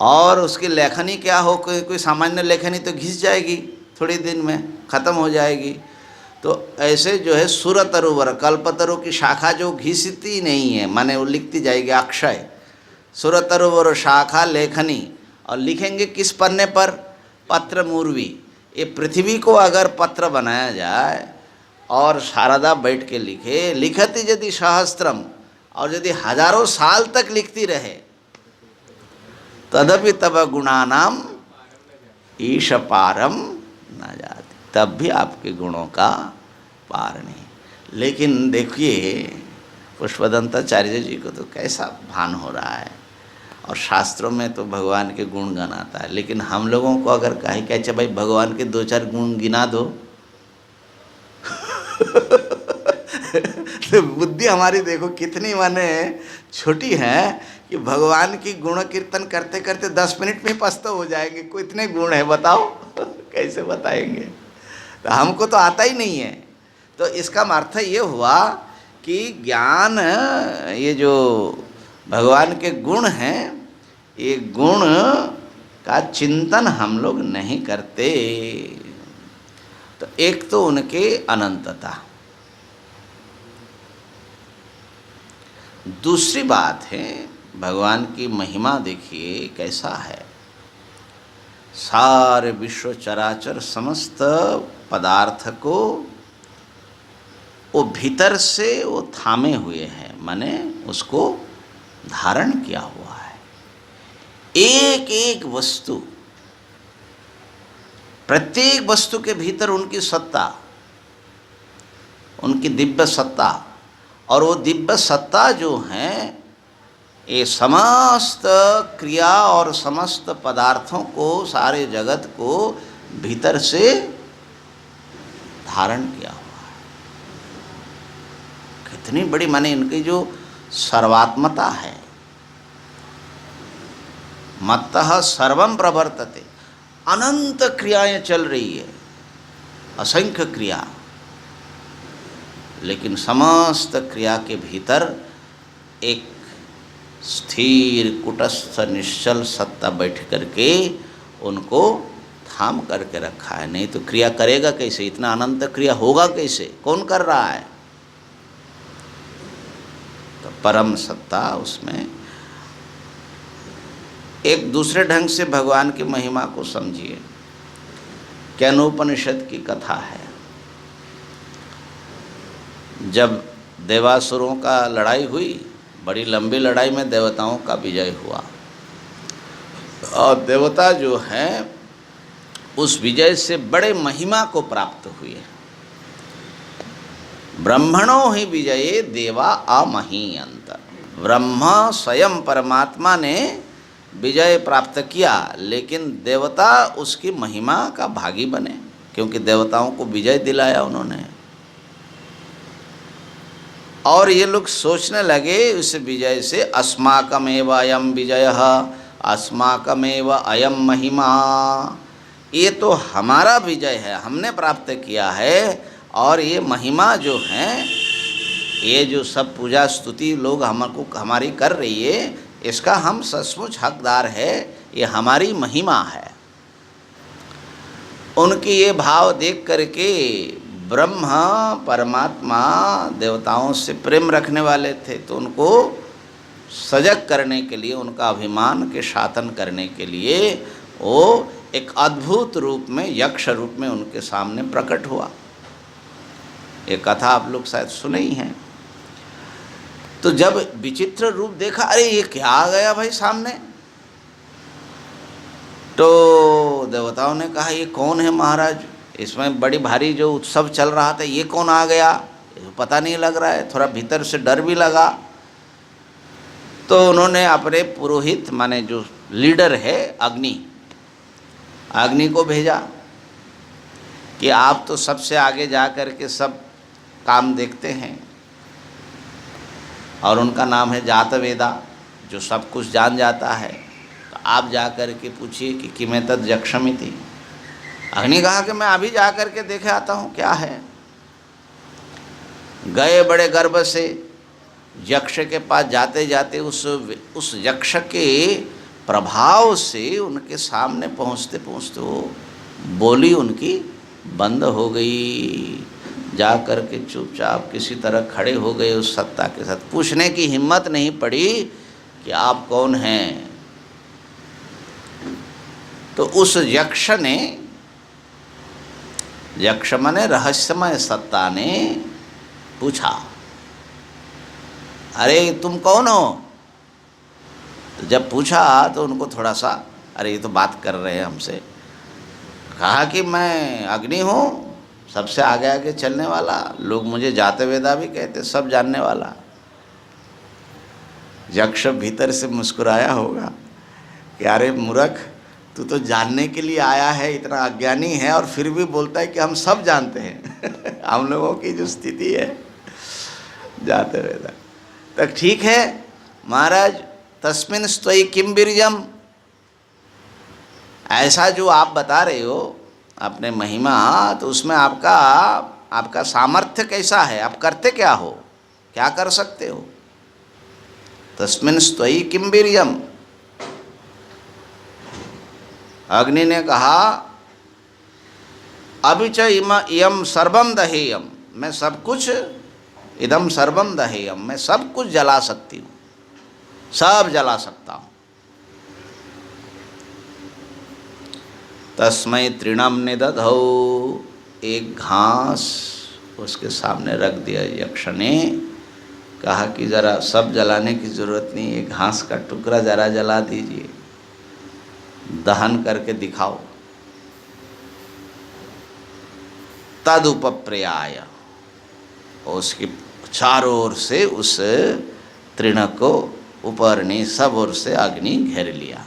और उसकी लेखनी क्या हो, कोई सामान्य लेखनी तो घिस जाएगी, थोड़ी दिन में ख़त्म हो जाएगी। तो ऐसे जो है सुरतरुवर कल्पतरु की शाखा जो घिसती नहीं है, माने वो लिखती जाएगी अक्षय, सुरतरुवर शाखा लेखनी, और लिखेंगे किस पन्ने पर, पत्र मूर्वी। ये पृथ्वी को अगर पत्र बनाया जाए और शारदा बैठ के लिखे, लिखती यदि सहस्त्रम, और यदि हजारों साल तक लिखती रहे, तदपि तब गुणानाम ईश पारम न जाति, तब भी आपके गुणों का पार नहीं। लेकिन देखिए पुष्पदंताचार्य जी को तो कैसा भान हो रहा है, और शास्त्रों में तो भगवान के गुण गनाता है, लेकिन हम लोगों को अगर कहे कि अच्छा भाई भगवान के 2-4 गुण गिना दो तो बुद्धि हमारी देखो कितनी माने छोटी है कि भगवान की गुण कीर्तन करते करते 10 मिनट में पछतावा हो जाएंगे, कोई इतने गुण है बताओ कैसे बताएंगे, तो हमको तो आता ही नहीं है। तो इसका अर्थ ये हुआ कि ज्ञान, ये जो भगवान के गुण हैं, ये गुण का चिंतन हम लोग नहीं करते। तो एक तो उनके अनंतता, दूसरी बात है भगवान की महिमा देखिए कैसा है। सारे विश्व चराचर समस्त पदार्थ को वो भीतर से वो थामे हुए हैं, माने उसको धारण किया हुआ है। एक एक वस्तु, प्रत्येक वस्तु के भीतर उनकी सत्ता, उनकी दिव्य सत्ता, और वो दिव्य सत्ता जो है ये समस्त क्रिया और समस्त पदार्थों को, सारे जगत को भीतर से धारण किया हुआ है। कितनी बड़ी माने इनकी जो सर्वात्मता है, मत्तः सर्वं प्रवर्तते, अनंत क्रियाएं चल रही है, असंख्य क्रिया, लेकिन समस्त क्रिया के भीतर एक स्थिर कुटस्थ निश्चल सत्ता बैठ करके उनको थाम करके रखा है। नहीं तो क्रिया करेगा कैसे, इतना अनंत क्रिया होगा कैसे, कौन कर रहा है। तो परम सत्ता उसमें। एक दूसरे ढंग से भगवान की महिमा को समझिए। कैनोपनिषद की कथा है, जब देवासुरों का लड़ाई हुई, बड़ी लंबी लड़ाई में देवताओं का विजय हुआ, और देवता जो हैं उस विजय से बड़े महिमा को प्राप्त हुए। ब्रह्मणो ही विजये देवा अमहीयन्त, ब्रह्मा स्वयं परमात्मा ने विजय प्राप्त किया, लेकिन देवता उसकी महिमा का भागी बने, क्योंकि देवताओं को विजय दिलाया उन्होंने। और ये लोग सोचने लगे उस विजय से अस्माकमेव अयम विजयः, अस्माकमेव अयम महिमा, ये तो हमारा विजय है, हमने प्राप्त किया है, और ये महिमा जो है, ये जो सब पूजा स्तुति लोग हमको हमारी कर रही है, इसका हम सचमुच हकदार है, ये हमारी महिमा है। उनकी ये भाव देख करके ब्रह्मा परमात्मा देवताओं से प्रेम रखने वाले थे, तो उनको सजग करने के लिए, उनका अभिमान के शातन करने के लिए वो एक अद्भुत रूप में, यक्ष रूप में उनके सामने प्रकट हुआ। ये कथा आप लोग शायद सुने ही हैं। तो जब विचित्र रूप देखा, अरे ये क्या आ गया भाई सामने, तो देवताओं ने कहा ये कौन है महाराज, इसमें बड़ी भारी जो उत्सव चल रहा था, ये कौन आ गया, पता नहीं लग रहा है। थोड़ा भीतर से डर भी लगा। तो उन्होंने अपने पुरोहित माने जो लीडर है अग्नि को भेजा कि आप तो सबसे आगे जा कर के सब काम देखते हैं, और उनका नाम है जातवेदा, जो सब कुछ जान जाता है, तो आप जा कर के पूछिए कि किमें तद यक्षमिति। अग्नि कहा कि मैं अभी जा कर के देखे आता हूँ क्या है। गए बड़े गर्व से, यक्ष के पास जाते जाते उस यक्ष के प्रभाव से उनके सामने पहुँचते पहुँचते वो बोली उनकी बंद हो गई। जा कर के चुपचाप किसी तरह खड़े हो गए उस सत्ता के साथ। पूछने की हिम्मत नहीं पड़ी कि आप कौन हैं। तो उस यक्ष ने, यक्ष माने रहस्यमय सत्ता ने पूछा, अरे तुम कौन हो। तो जब पूछा तो उनको थोड़ा सा, अरे ये तो बात कर रहे हैं हमसे। कहा कि मैं अग्नि हूँ, सबसे आगे आगे चलने वाला, लोग मुझे जातवेदा भी कहते, सब जानने वाला। यक्ष भीतर से मुस्कुराया होगा कि अरे मूर्ख, तू तो जानने के लिए आया है, इतना अज्ञानी है, और फिर भी बोलता है कि हम सब जानते हैं। हम लोगों की जो स्थिति है जातवेदा। तो ठीक है महाराज, तस्मिन् स्त्वयि किम वीर्यम, ऐसा जो आप बता रहे हो अपने महिमा, तो उसमें आपका सामर्थ्य कैसा है, आप करते क्या हो, क्या कर सकते हो। तस्मिन् स्त्वयि किम वीर्यम। अग्नि ने कहा, अभी च इयम सर्वम दहेयम, मैं सब कुछ, इदम सर्वम दहेयम, मैं सब कुछ जला सकती हूँ, सब जला सकता हूँ। तस्मै तृणम निदधौ, एक घास उसके सामने रख दिया यक्ष ने। कहा कि ज़रा सब जलाने की ज़रूरत नहीं, एक घास का टुकड़ा ज़रा जला दीजिए, दहन करके दिखाओ। तदुपप्रियाय, उसकी चारों ओर से उस तृण को ऊपर ने सब ओर से अग्नि घेर लिया,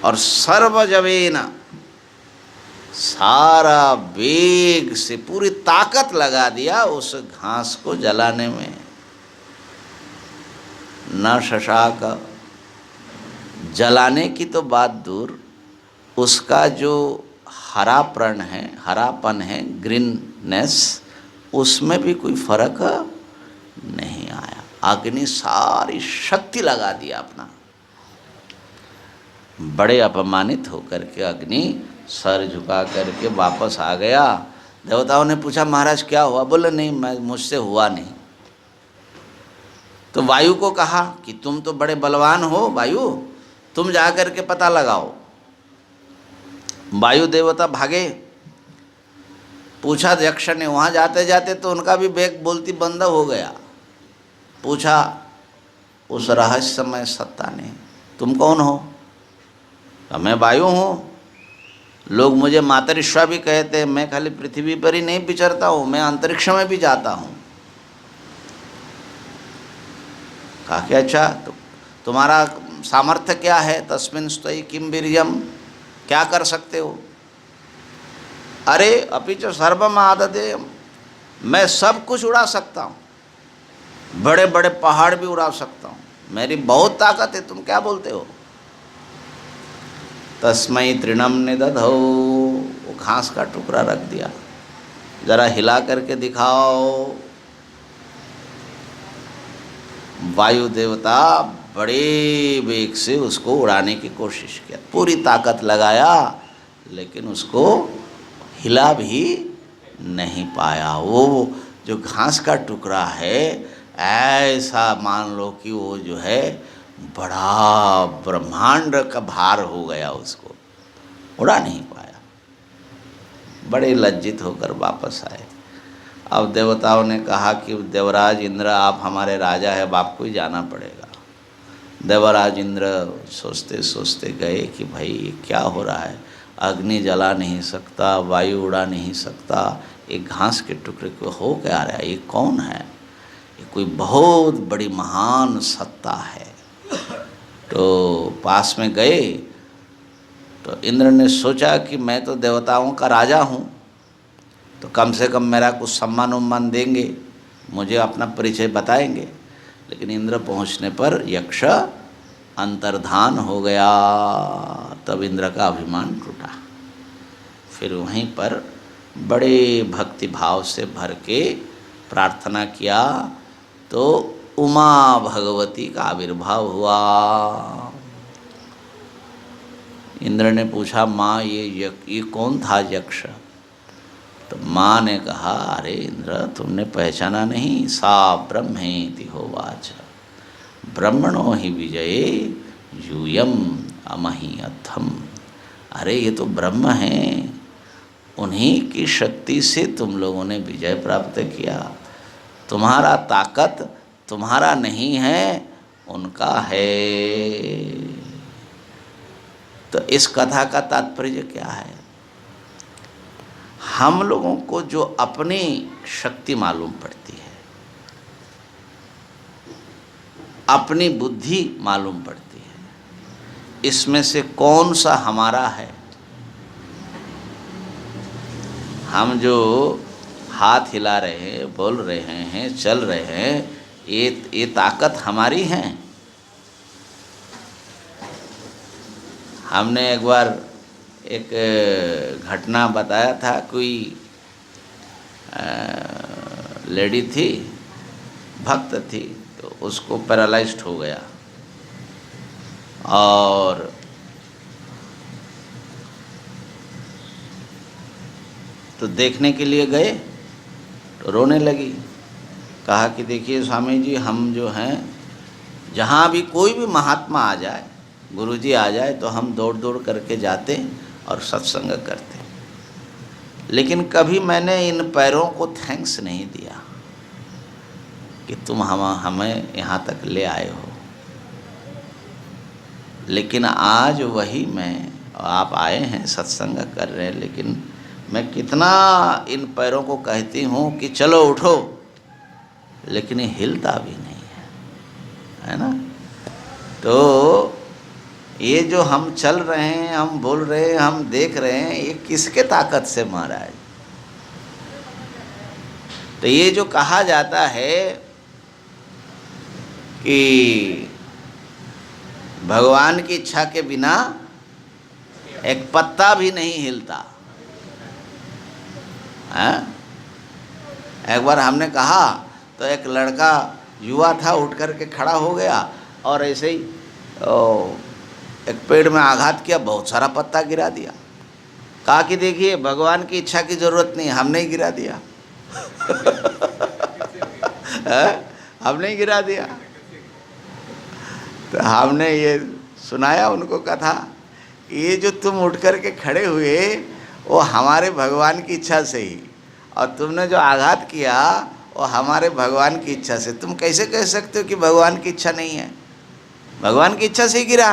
और सर्वजवेन, सारा वेग से पूरी ताकत लगा दिया उस घास को जलाने में। न शशाक, जलाने की तो बात दूर, उसका जो हरापन है, ग्रीननेस, उसमें भी कोई फर्क नहीं आया। अग्नि सारी शक्ति लगा दिया अपना। बड़े अपमानित होकर के अग्नि सर झुका करके वापस आ गया। देवताओं ने पूछा महाराज क्या हुआ। बोले नहीं, मुझसे हुआ नहीं। तो वायु को कहा कि तुम तो बड़े बलवान हो वायु, तुम जा कर के पता लगाओ। वायु देवता भागे। पूछा यक्ष ने, वहाँ जाते जाते तो उनका भी बेग बोलती बंद हो गया। पूछा उस रहस्यमय सत्ता ने, तुम कौन हो। मैं वायु हूँ, लोग मुझे मातरिश्वा भी कहते हैं। मैं खाली पृथ्वी पर ही नहीं विचरता हूँ, मैं अंतरिक्ष में भी जाता हूँ। कहा कि अच्छा, तो तुम्हारा सामर्थ्य क्या है। तस्मिन् स्त्वयि किम वीर्यम, क्या कर सकते हो। अरे अपि च सर्वम आददेयम, मैं सब कुछ उड़ा सकता हूँ, बड़े बड़े पहाड़ भी उड़ा सकता हूँ, मेरी बहुत ताकत है, तुम क्या बोलते हो। तस्मै तृणम निदधौ, वो घास का टुकड़ा रख दिया, जरा हिला करके दिखाओ। वायु देवता बड़े वेग से उसको उड़ाने की कोशिश किया, पूरी ताकत लगाया, लेकिन उसको हिला भी नहीं पाया। वो जो घास का टुकड़ा है, ऐसा मान लो कि वो जो है बड़ा ब्रह्मांड का भार हो गया, उसको उड़ा नहीं पाया। बड़े लज्जित होकर वापस आए। अब देवताओं ने कहा कि देवराज इंद्र, आप हमारे राजा है, अब आपको ही जाना पड़ेगा। देवराज इंद्र सोचते सोचते गए कि भाई ये क्या हो रहा है, अग्नि जला नहीं सकता, वायु उड़ा नहीं सकता, एक घास के टुकड़े को हो क्या रहा है, ये कौन है, ये कोई बहुत बड़ी महान सत्ता है। तो पास में गए तो इंद्र ने सोचा कि मैं तो देवताओं का राजा हूँ, तो कम से कम मेरा कुछ सम्मान उम्मान देंगे, मुझे अपना परिचय बताएंगे। लेकिन इंद्र पहुँचने पर यक्ष अंतर्धान हो गया। तब इंद्र का अभिमान टूटा। फिर वहीं पर बड़े भक्ति भाव से भर के प्रार्थना किया तो उमा भगवती का आविर्भाव हुआ। इंद्र ने पूछा, माँ ये कौन था यक्ष? तो माँ ने कहा, अरे इंद्र, तुमने पहचाना नहीं? सा ब्रह्मेति होवाच ब्रह्मणो ही विजये यूयम अमहीयथम। अरे ये तो ब्रह्म हैं, उन्हीं की शक्ति से तुम लोगों ने विजय प्राप्त किया। तुम्हारा ताकत तुम्हारा नहीं है, उनका है। तो इस कथा का तात्पर्य क्या है? हम लोगों को जो अपनी शक्ति मालूम पड़ती है, अपनी बुद्धि मालूम पड़ती है, इसमें से कौन सा हमारा है? हम जो हाथ हिला रहे हैं, बोल रहे हैं, चल रहे हैं, ये ताकत हमारी है। हमने एक बार एक घटना बताया था, कोई लेडी थी, भक्त थी, तो उसको पैरालाइज्ड हो गया और तो देखने के लिए गए तो रोने लगी। कहा कि देखिए स्वामी जी, हम जो हैं, जहाँ भी कोई भी महात्मा आ जाए, गुरुजी आ जाए, तो हम दौड़ दौड़ करके जाते और सत्संग करते, लेकिन कभी मैंने इन पैरों को थैंक्स नहीं दिया कि तुम हमें यहाँ तक ले आए हो। लेकिन आज वही मैं, आप आए हैं, सत्संग कर रहे हैं, लेकिन मैं कितना इन पैरों को कहती हूँ कि चलो उठो, लेकिन ये हिलता भी नहीं है ना। तो ये जो हम चल रहे हैं, हम बोल रहे हैं, हम देख रहे हैं, ये किसके ताकत से महाराज? तो ये जो कहा जाता है कि भगवान की इच्छा के बिना एक पत्ता भी नहीं हिलता है। एक बार हमने कहा तो एक लड़का युवा था, उठ कर के खड़ा हो गया और ऐसे ही एक पेड़ में आघात किया, बहुत सारा पत्ता गिरा दिया। कहा कि देखिए, भगवान की इच्छा की जरूरत नहीं, हमने ही गिरा दिया। हमने ही गिरा दिया। तो हमने ये सुनाया उनको कथा, ये जो तुम उठ कर के खड़े हुए, वो हमारे भगवान की इच्छा से ही, और तुमने जो आघात किया वो हमारे भगवान की इच्छा से। तुम कैसे कह सकते हो कि भगवान की इच्छा नहीं है? भगवान की इच्छा से ही गिरा।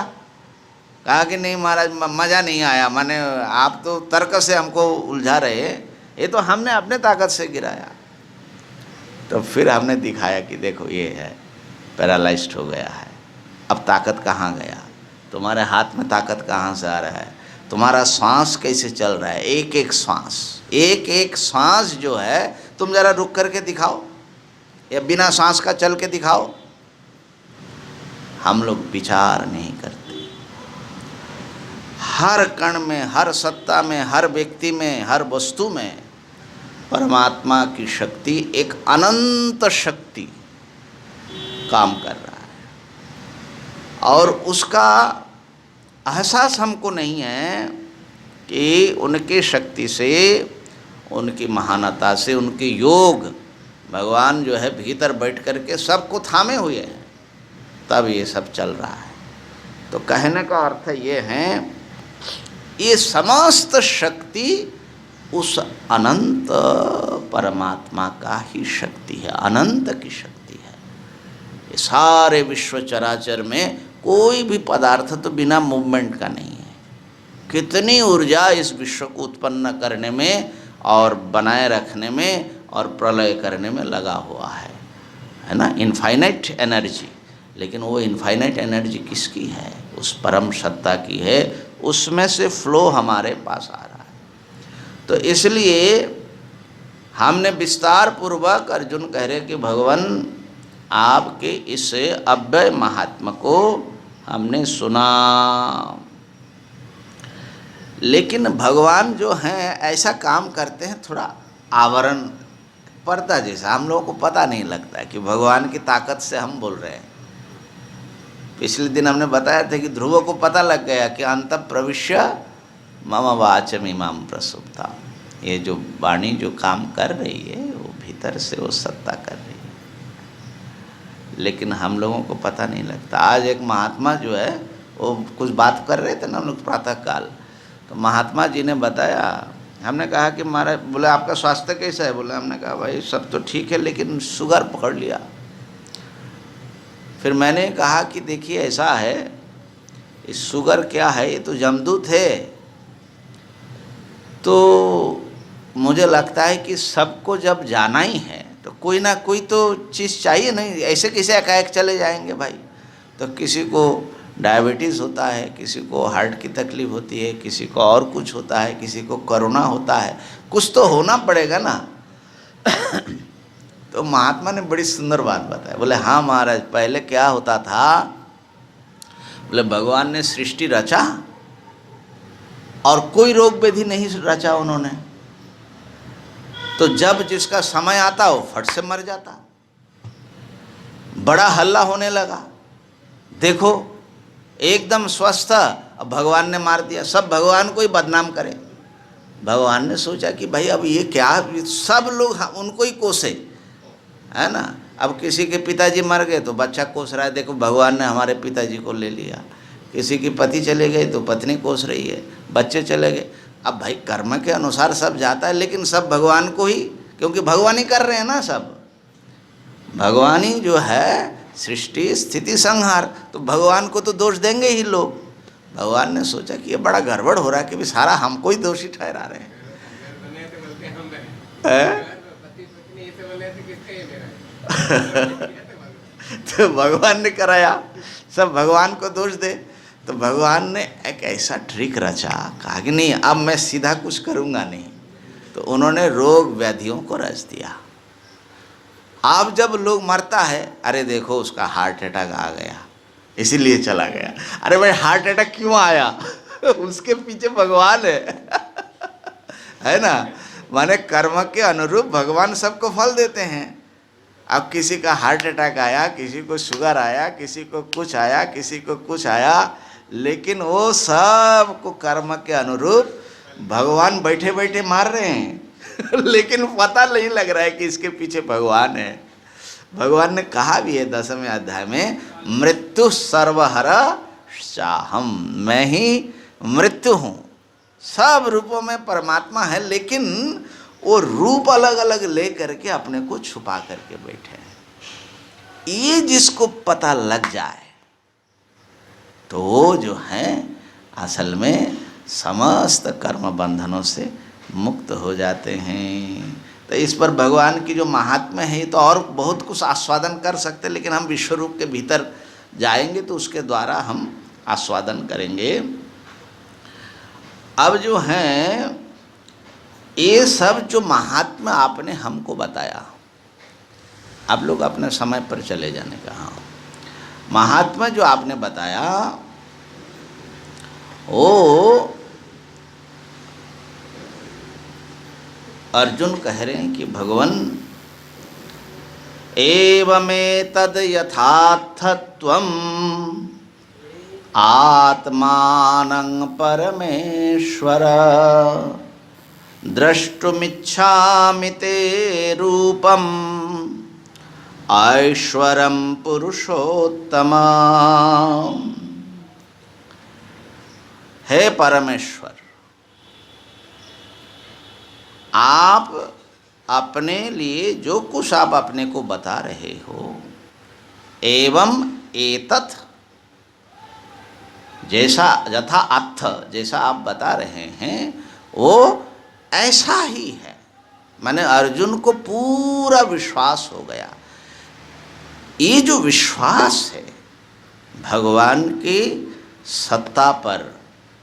कहा कि नहीं महाराज, मज़ा नहीं आया, माने आप तो तर्क से हमको उलझा रहे, ये तो हमने अपने ताकत से गिराया। तो फिर हमने दिखाया कि देखो ये है, पैरालाइज्ड हो गया है। अब ताकत कहाँ गया? तुम्हारे हाथ में ताकत कहाँ से आ रहा है? तुम्हारा श्वास कैसे चल रहा है? एक एक श्वास, एक एक श्वास जो है, तुम जरा रुक करके दिखाओ, या बिना श्वास का चल के दिखाओ। हम लोग विचार नहीं करते। हर कण में, हर सत्ता में, हर व्यक्ति में, हर वस्तु में परमात्मा की शक्ति, एक अनंत शक्ति काम कर रहा है, और उसका एहसास हमको नहीं है कि उनके शक्ति से उनकी महानता से, उनके योग, भगवान जो है भीतर बैठ कर के सबको थामे हुए हैं, तब ये सब चल रहा है। तो कहने का अर्थ ये है, ये समस्त शक्ति उस अनंत परमात्मा का ही शक्ति है, अनंत की शक्ति है। ये सारे विश्व चराचर में कोई भी पदार्थ तो बिना मूवमेंट का नहीं है। कितनी ऊर्जा इस विश्व को उत्पन्न करने में और बनाए रखने में और प्रलय करने में लगा हुआ है ना, इनफाइनाइट एनर्जी। लेकिन वो इनफाइनाइट एनर्जी किसकी है? उस परम सत्ता की है, उसमें से फ्लो हमारे पास आ रहा है। तो इसलिए हमने विस्तार पूर्वक, अर्जुन कह रहे कि भगवान आपके इस अव्यय महात्मा को हमने सुना। लेकिन भगवान जो हैं ऐसा काम करते हैं, थोड़ा आवरण पर्दा जैसा, हम लोगों को पता नहीं लगता है कि भगवान की ताकत से हम बोल रहे हैं। पिछले दिन हमने बताया था कि ध्रुव को पता लग गया कि अंत प्रविश्य मम वाचम इमाम प्रसुप्ता, ये जो वाणी जो काम कर रही है वो भीतर से वो सत्ता कर रही है, लेकिन हम लोगों को पता नहीं लगता। आज एक महात्मा जो है वो कुछ बात कर रहे थे ना हम लोग प्रातः काल, तो महात्मा जी ने बताया, हमने कहा कि महाराज, बोले आपका स्वास्थ्य कैसा है? बोले, हमने कहा भाई सब तो ठीक है लेकिन शुगर पकड़ लिया। फिर मैंने कहा कि देखिए ऐसा है, इस शुगर क्या है, ये तो जमदूत है। तो मुझे लगता है कि सबको जब जाना ही है तो कोई ना कोई तो चीज़ चाहिए, नहीं ऐसे कैसे एकाएक चले जाएंगे भाई। तो किसी को डायबिटीज़ होता है, किसी को हार्ट की तकलीफ़ होती है, किसी को और कुछ होता है, किसी को कोरोना होता है, कुछ तो होना पड़ेगा ना। तो महात्मा ने बड़ी सुंदर बात बताया, बोले हाँ महाराज, पहले क्या होता था, बोले भगवान ने सृष्टि रचा और कोई रोग व्याधि नहीं रचा उन्होंने, तो जब जिसका समय आता वो फट से मर जाता। बड़ा हल्ला होने लगा, देखो एकदम स्वस्थ, अब भगवान ने मार दिया, सब भगवान को ही बदनाम करे। भगवान ने सोचा कि भाई अब ये क्या, सब लोग उनको ही कोसे, है ना। अब किसी के पिताजी मर गए तो बच्चा कोस रहा है, देखो भगवान ने हमारे पिताजी को ले लिया। किसी की पति चले गए तो पत्नी कोस रही है, बच्चे चले गए। अब भाई कर्म के अनुसार सब जाता है, लेकिन सब भगवान को ही, क्योंकि भगवान ही कर रहे हैं ना, सब भगवान ही जो है सृष्टि स्थिति संहार, तो भगवान को तो दोष देंगे ही लोग। भगवान ने सोचा कि ये बड़ा गड़बड़ हो रहा है कि भी सारा हमको ही दोषी ठहरा रहे हैं। तो भगवान ने कराया, सब भगवान को दोष दे। तो भगवान ने एक ऐसा ट्रिक रचा, कहा कि नहीं अब मैं सीधा कुछ करूँगा नहीं। तो उन्होंने रोग व्याधियों को रच दिया। अब जब लोग मरता है, अरे देखो उसका हार्ट अटैक आ गया इसीलिए चला गया। अरे भाई हार्ट अटैक क्यों आया? उसके पीछे भगवान है ना। माने कर्म के अनुरूप भगवान सबको फल देते हैं। अब किसी का हार्ट अटैक आया, किसी को शुगर आया, किसी को कुछ आया, किसी को कुछ आया, लेकिन वो सब को कर्म के अनुरूप भगवान बैठे बैठे मार रहे हैं। लेकिन पता नहीं लग रहा है कि इसके पीछे भगवान है। भगवान ने कहा भी है 10वें अध्याय में, मृत्यु सर्वहर चाहम, मैं ही मृत्यु हूँ। सब रूपों में परमात्मा है, लेकिन वो रूप अलग अलग ले करके अपने को छुपा करके बैठे हैं। ये जिसको पता लग जाए तो वो जो है असल में समस्त कर्म बंधनों से मुक्त हो जाते हैं। तो इस पर भगवान की जो महात्म्य है, तो और बहुत कुछ आस्वादन कर सकते, लेकिन हम विश्वरूप के भीतर जाएंगे तो उसके द्वारा हम आस्वादन करेंगे। अब जो है ये सब जो महात्म्य आपने हमको बताया, आप लोग अपने समय पर चले जाने का, हाँ, महात्मा जो आपने बताया वो अर्जुन कह रहे हैं कि भगवान एवमेतद् यथार्थत्वम् आत्मानं परमेश्वर द्रष्टुमिच्छामि ते रूपम ऐश्वरम पुरुषोत्तम। हे परमेश्वर, आप अपने लिए जो कुछ आप अपने को बता रहे हो, एवं एतत्, जैसा यथा अर्थ जैसा आप बता रहे हैं वो ऐसा ही है। माने अर्जुन को पूरा विश्वास हो गया। ये जो विश्वास है भगवान की सत्ता पर,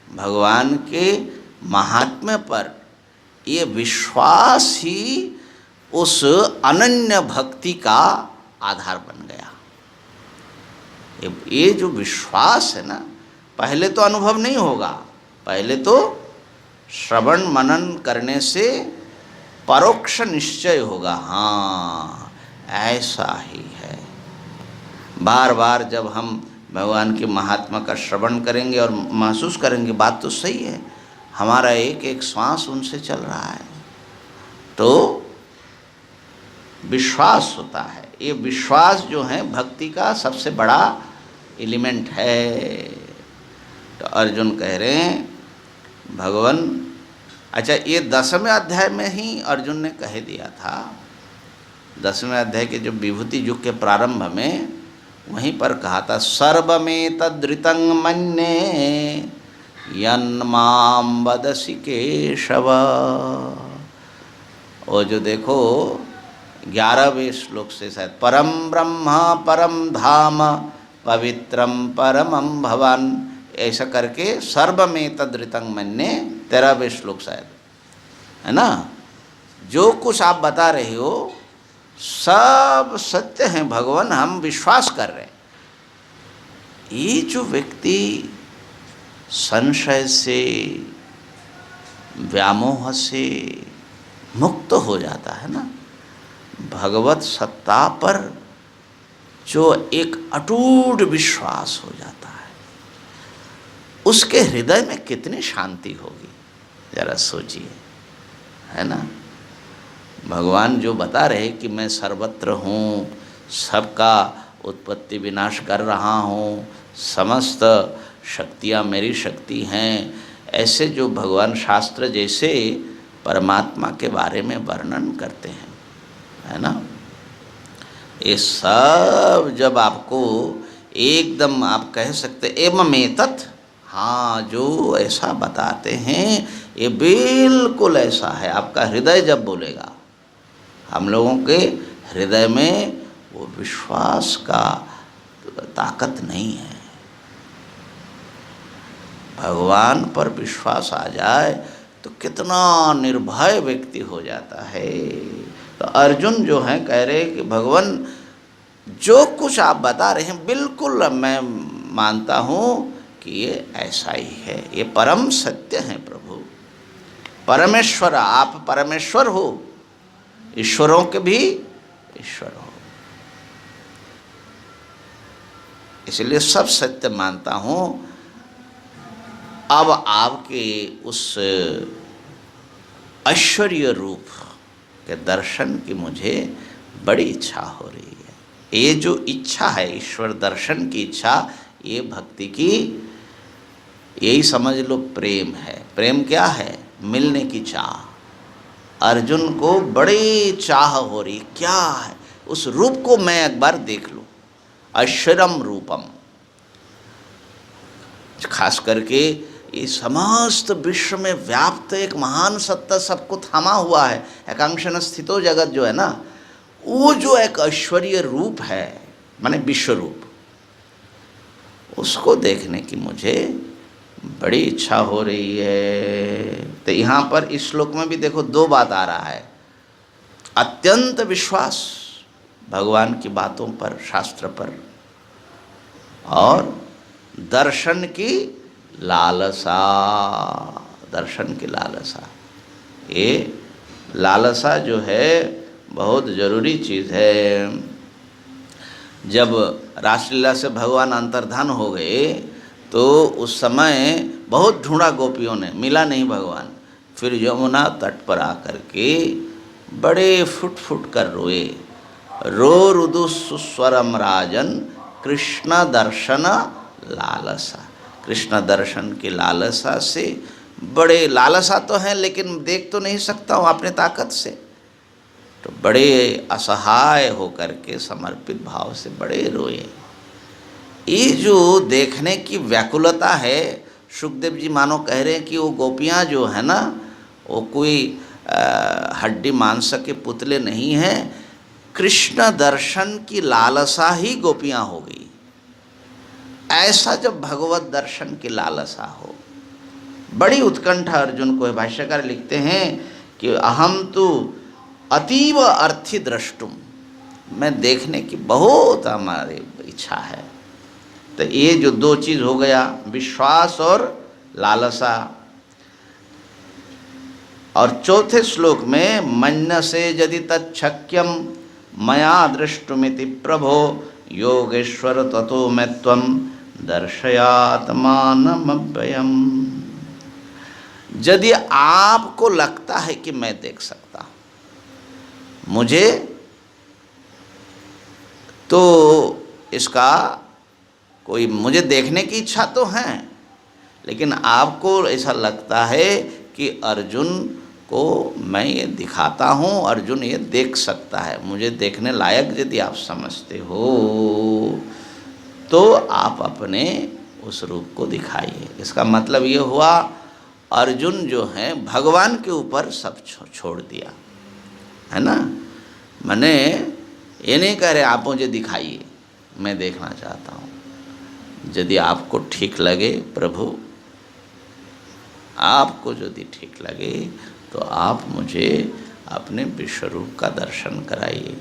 भगवान के महात्म्य पर, ये विश्वास ही उस अनन्य भक्ति का आधार बन गया। ये जो विश्वास है ना, पहले तो अनुभव नहीं होगा, पहले तो श्रवण मनन करने से परोक्ष निश्चय होगा, हाँ ऐसा ही है। बार बार जब हम भगवान के महात्मा का श्रवण करेंगे और महसूस करेंगे बात तो सही है, हमारा एक एक श्वास उनसे चल रहा है, तो विश्वास होता है। ये विश्वास जो है भक्ति का सबसे बड़ा एलिमेंट है। तो अर्जुन कह रहे हैं भगवान, अच्छा ये 10वें अध्याय में ही अर्जुन ने कह दिया था, 10वें अध्याय के जो विभूति युग के प्रारंभ में वहीं पर कहा था, सर्वमेतदृतं मन्ये यन्मां वदसि केशव। और जो देखो 11वें श्लोक से शायद, परम ब्रह्म परम धाम पवित्रम परमं भवान, ऐसा करके सर्वमेतदृतं मन्ये 13वें श्लोक शायद है ना। जो कुछ आप बता रहे हो सब सत्य हैं भगवान, हम विश्वास कर रहे हैं। ये जो व्यक्ति संशय से, व्यामोह से मुक्त हो जाता है ना, भगवत सत्ता पर जो एक अटूट विश्वास हो जाता है, उसके हृदय में कितनी शांति होगी, जरा सोचिए, है ना। भगवान जो बता रहे कि मैं सर्वत्र हूँ, सबका उत्पत्ति विनाश कर रहा हूँ, समस्त शक्तियाँ मेरी शक्ति हैं, ऐसे जो भगवान शास्त्र जैसे परमात्मा के बारे में वर्णन करते हैं, है ना। ये सब जब आपको एकदम आप कह सकते एवं एतत्, हाँ जो ऐसा बताते हैं ये बिल्कुल ऐसा है। आपका हृदय जब बोलेगा, हम लोगों के हृदय में वो विश्वास का ताकत नहीं है। भगवान पर विश्वास आ जाए तो कितना निर्भय व्यक्ति हो जाता है। तो अर्जुन जो है कह रहे कि भगवान जो कुछ आप बता रहे हैं बिल्कुल मैं मानता हूँ कि ये ऐसा ही है, ये परम सत्य है प्रभु। परमेश्वर, आप परमेश्वर हो, ईश्वरों के भी ईश्वर हो, इसलिए सब सत्य मानता हूँ। अब आपके उस ऐश्वर्य रूप के दर्शन की मुझे बड़ी इच्छा हो रही है। ये जो इच्छा है ईश्वर दर्शन की इच्छा, ये भक्ति की, यही समझ लो प्रेम है। प्रेम क्या है? मिलने की चाह। अर्जुन को बड़ी चाह हो रही, क्या है उस रूप को मैं एक बार देख लूं, ऐश्वरम रूपम। खास करके ये समस्त विश्व में व्याप्त एक महान सत्ता सबको थामा हुआ है, एकांक्षन स्थितो जगत जो है ना, वो जो एक ऐश्वर्य रूप है माने विश्व रूप, उसको देखने की मुझे बड़ी इच्छा हो रही है। तो यहाँ पर इस श्लोक में भी देखो दो बात आ रहा है, अत्यंत विश्वास भगवान की बातों पर, शास्त्र पर, और दर्शन की लालसा, दर्शन की लालसा। ये लालसा जो है बहुत ज़रूरी चीज़ है। जब रासलीला से भगवान अंतर्धान हो गए तो उस समय बहुत ढूंढा गोपियों ने, मिला नहीं भगवान। फिर यमुना तट पर आकर के बड़े फुट फुट कर रोए। रो रुदु सुस्वरम राजन कृष्ण दर्शन लालसा। कृष्ण दर्शन की लालसा से, बड़े लालसा तो है लेकिन देख तो नहीं सकता हूँ अपने ताकत से, तो बड़े असहाय होकर के समर्पित भाव से बड़े रोए। ये जो देखने की व्याकुलता है, सुखदेव जी मानो कह रहे हैं कि वो गोपियाँ जो है ना, वो कोई हड्डी मांस के पुतले नहीं हैं, कृष्ण दर्शन की लालसा ही गोपियाँ हो गई। ऐसा जब भगवत दर्शन की लालसा हो, बड़ी उत्कंठा अर्जुन को है। भाष्यकार लिखते हैं कि अहम तो अतीव अर्थी द्रष्टुम, मैं देखने की बहुत हमारी इच्छा है। तो ये जो दो चीज़ हो गया, विश्वास और लालसा। और चौथे श्लोक में मन्यसे यदि तच्छक्यम मया दृष्टुमिति प्रभो योगेश्वर ततो मैं त्वं दर्शयात्मानमव्ययम्। यदि आपको लगता है कि मैं देख सकता मुझे, तो इसका कोई, मुझे देखने की इच्छा तो है, लेकिन आपको ऐसा लगता है कि अर्जुन को मैं ये दिखाता हूँ, अर्जुन ये देख सकता है, मुझे देखने लायक यदि आप समझते हो तो आप अपने उस रूप को दिखाइए। इसका मतलब ये हुआ अर्जुन जो है भगवान के ऊपर सब छोड़ दिया है ना। मैंने ये नहीं कह रहे आप मुझे दिखाइए, मैं देखना चाहता हूँ। यदि आपको ठीक लगे प्रभु, आपको यदि ठीक लगे तो आप मुझे अपने विश्वरूप का दर्शन कराइए।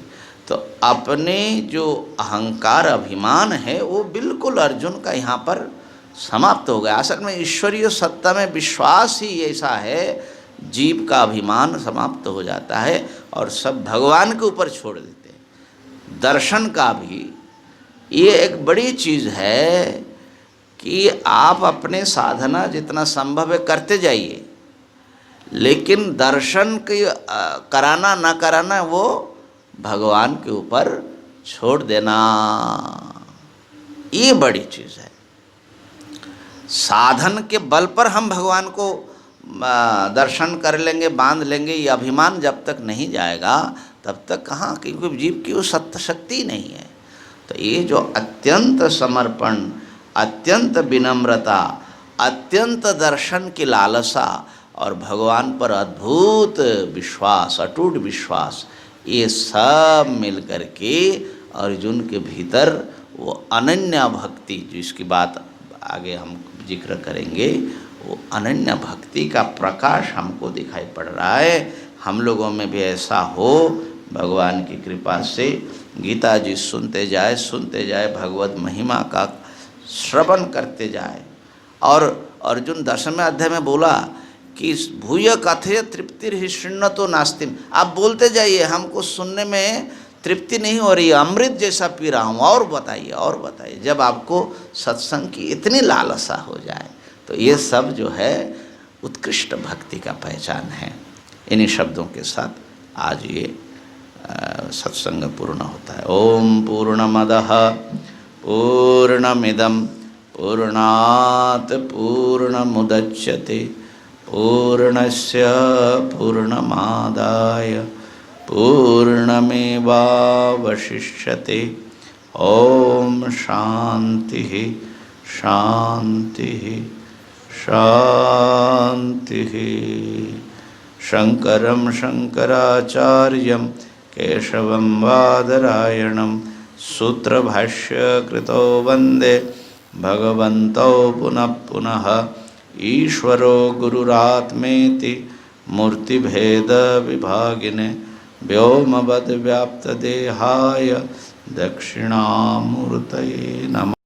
तो अपने जो अहंकार अभिमान है वो बिल्कुल अर्जुन का यहाँ पर समाप्त हो गया। असल में ईश्वरीय सत्ता में विश्वास ही ऐसा है, जीव का अभिमान समाप्त हो जाता है और सब भगवान के ऊपर छोड़ देते हैं। दर्शन का भी ये एक बड़ी चीज़ है कि आप अपने साधना जितना संभव है करते जाइए, लेकिन दर्शन की कराना ना कराना वो भगवान के ऊपर छोड़ देना, ये बड़ी चीज़ है। साधन के बल पर हम भगवान को दर्शन कर लेंगे, बांध लेंगे, ये अभिमान जब तक नहीं जाएगा तब तक कहाँ, क्योंकि जीव की वो सत्य शक्ति नहीं है। तो ये जो अत्यंत समर्पण, अत्यंत विनम्रता, अत्यंत दर्शन की लालसा और भगवान पर अद्भुत विश्वास, अटूट विश्वास, ये सब मिल कर के अर्जुन के भीतर वो अनन्य भक्ति, जिसकी बात आगे हम जिक्र करेंगे, वो अनन्य भक्ति का प्रकाश हमको दिखाई पड़ रहा है। हम लोगों में भी ऐसा हो भगवान की कृपा से। गीता जी सुनते जाए, भगवत महिमा का श्रवण करते जाए। और अर्जुन 10वें अध्याय में बोला कि भूय कथय तृप्तिर ही शृण्वतो नास्तिम। आप बोलते जाइए, हमको सुनने में तृप्ति नहीं हो रही, अमृत जैसा पी रहा हूँ, और बताइए और बताइए। जब आपको सत्संग की इतनी लालसा हो जाए तो ये सब जो है उत्कृष्ट भक्ति का पहचान है। इन्हीं शब्दों के साथ आज ये सत्संग पूर्ण होता है। ओम पूर्णमदः पूर्णमिदं पूर्णात् पूर्णमुदच्यते पूर्णस्य पूर्णमादाय पूर्णमेवावशिष्यते। ओम शांति शांति शांति। शंकरं शंकराचार्यं केशवं बादरायणं सूत्रभाष्यकृतो वन्दे भगवन्तौ पुनः पुनः। ईश्वरो गुरुरात्मेति मूर्तिभेदविभागिने व्योमवद्व्याप्तदेहाय दक्षिणामूर्तये नमः।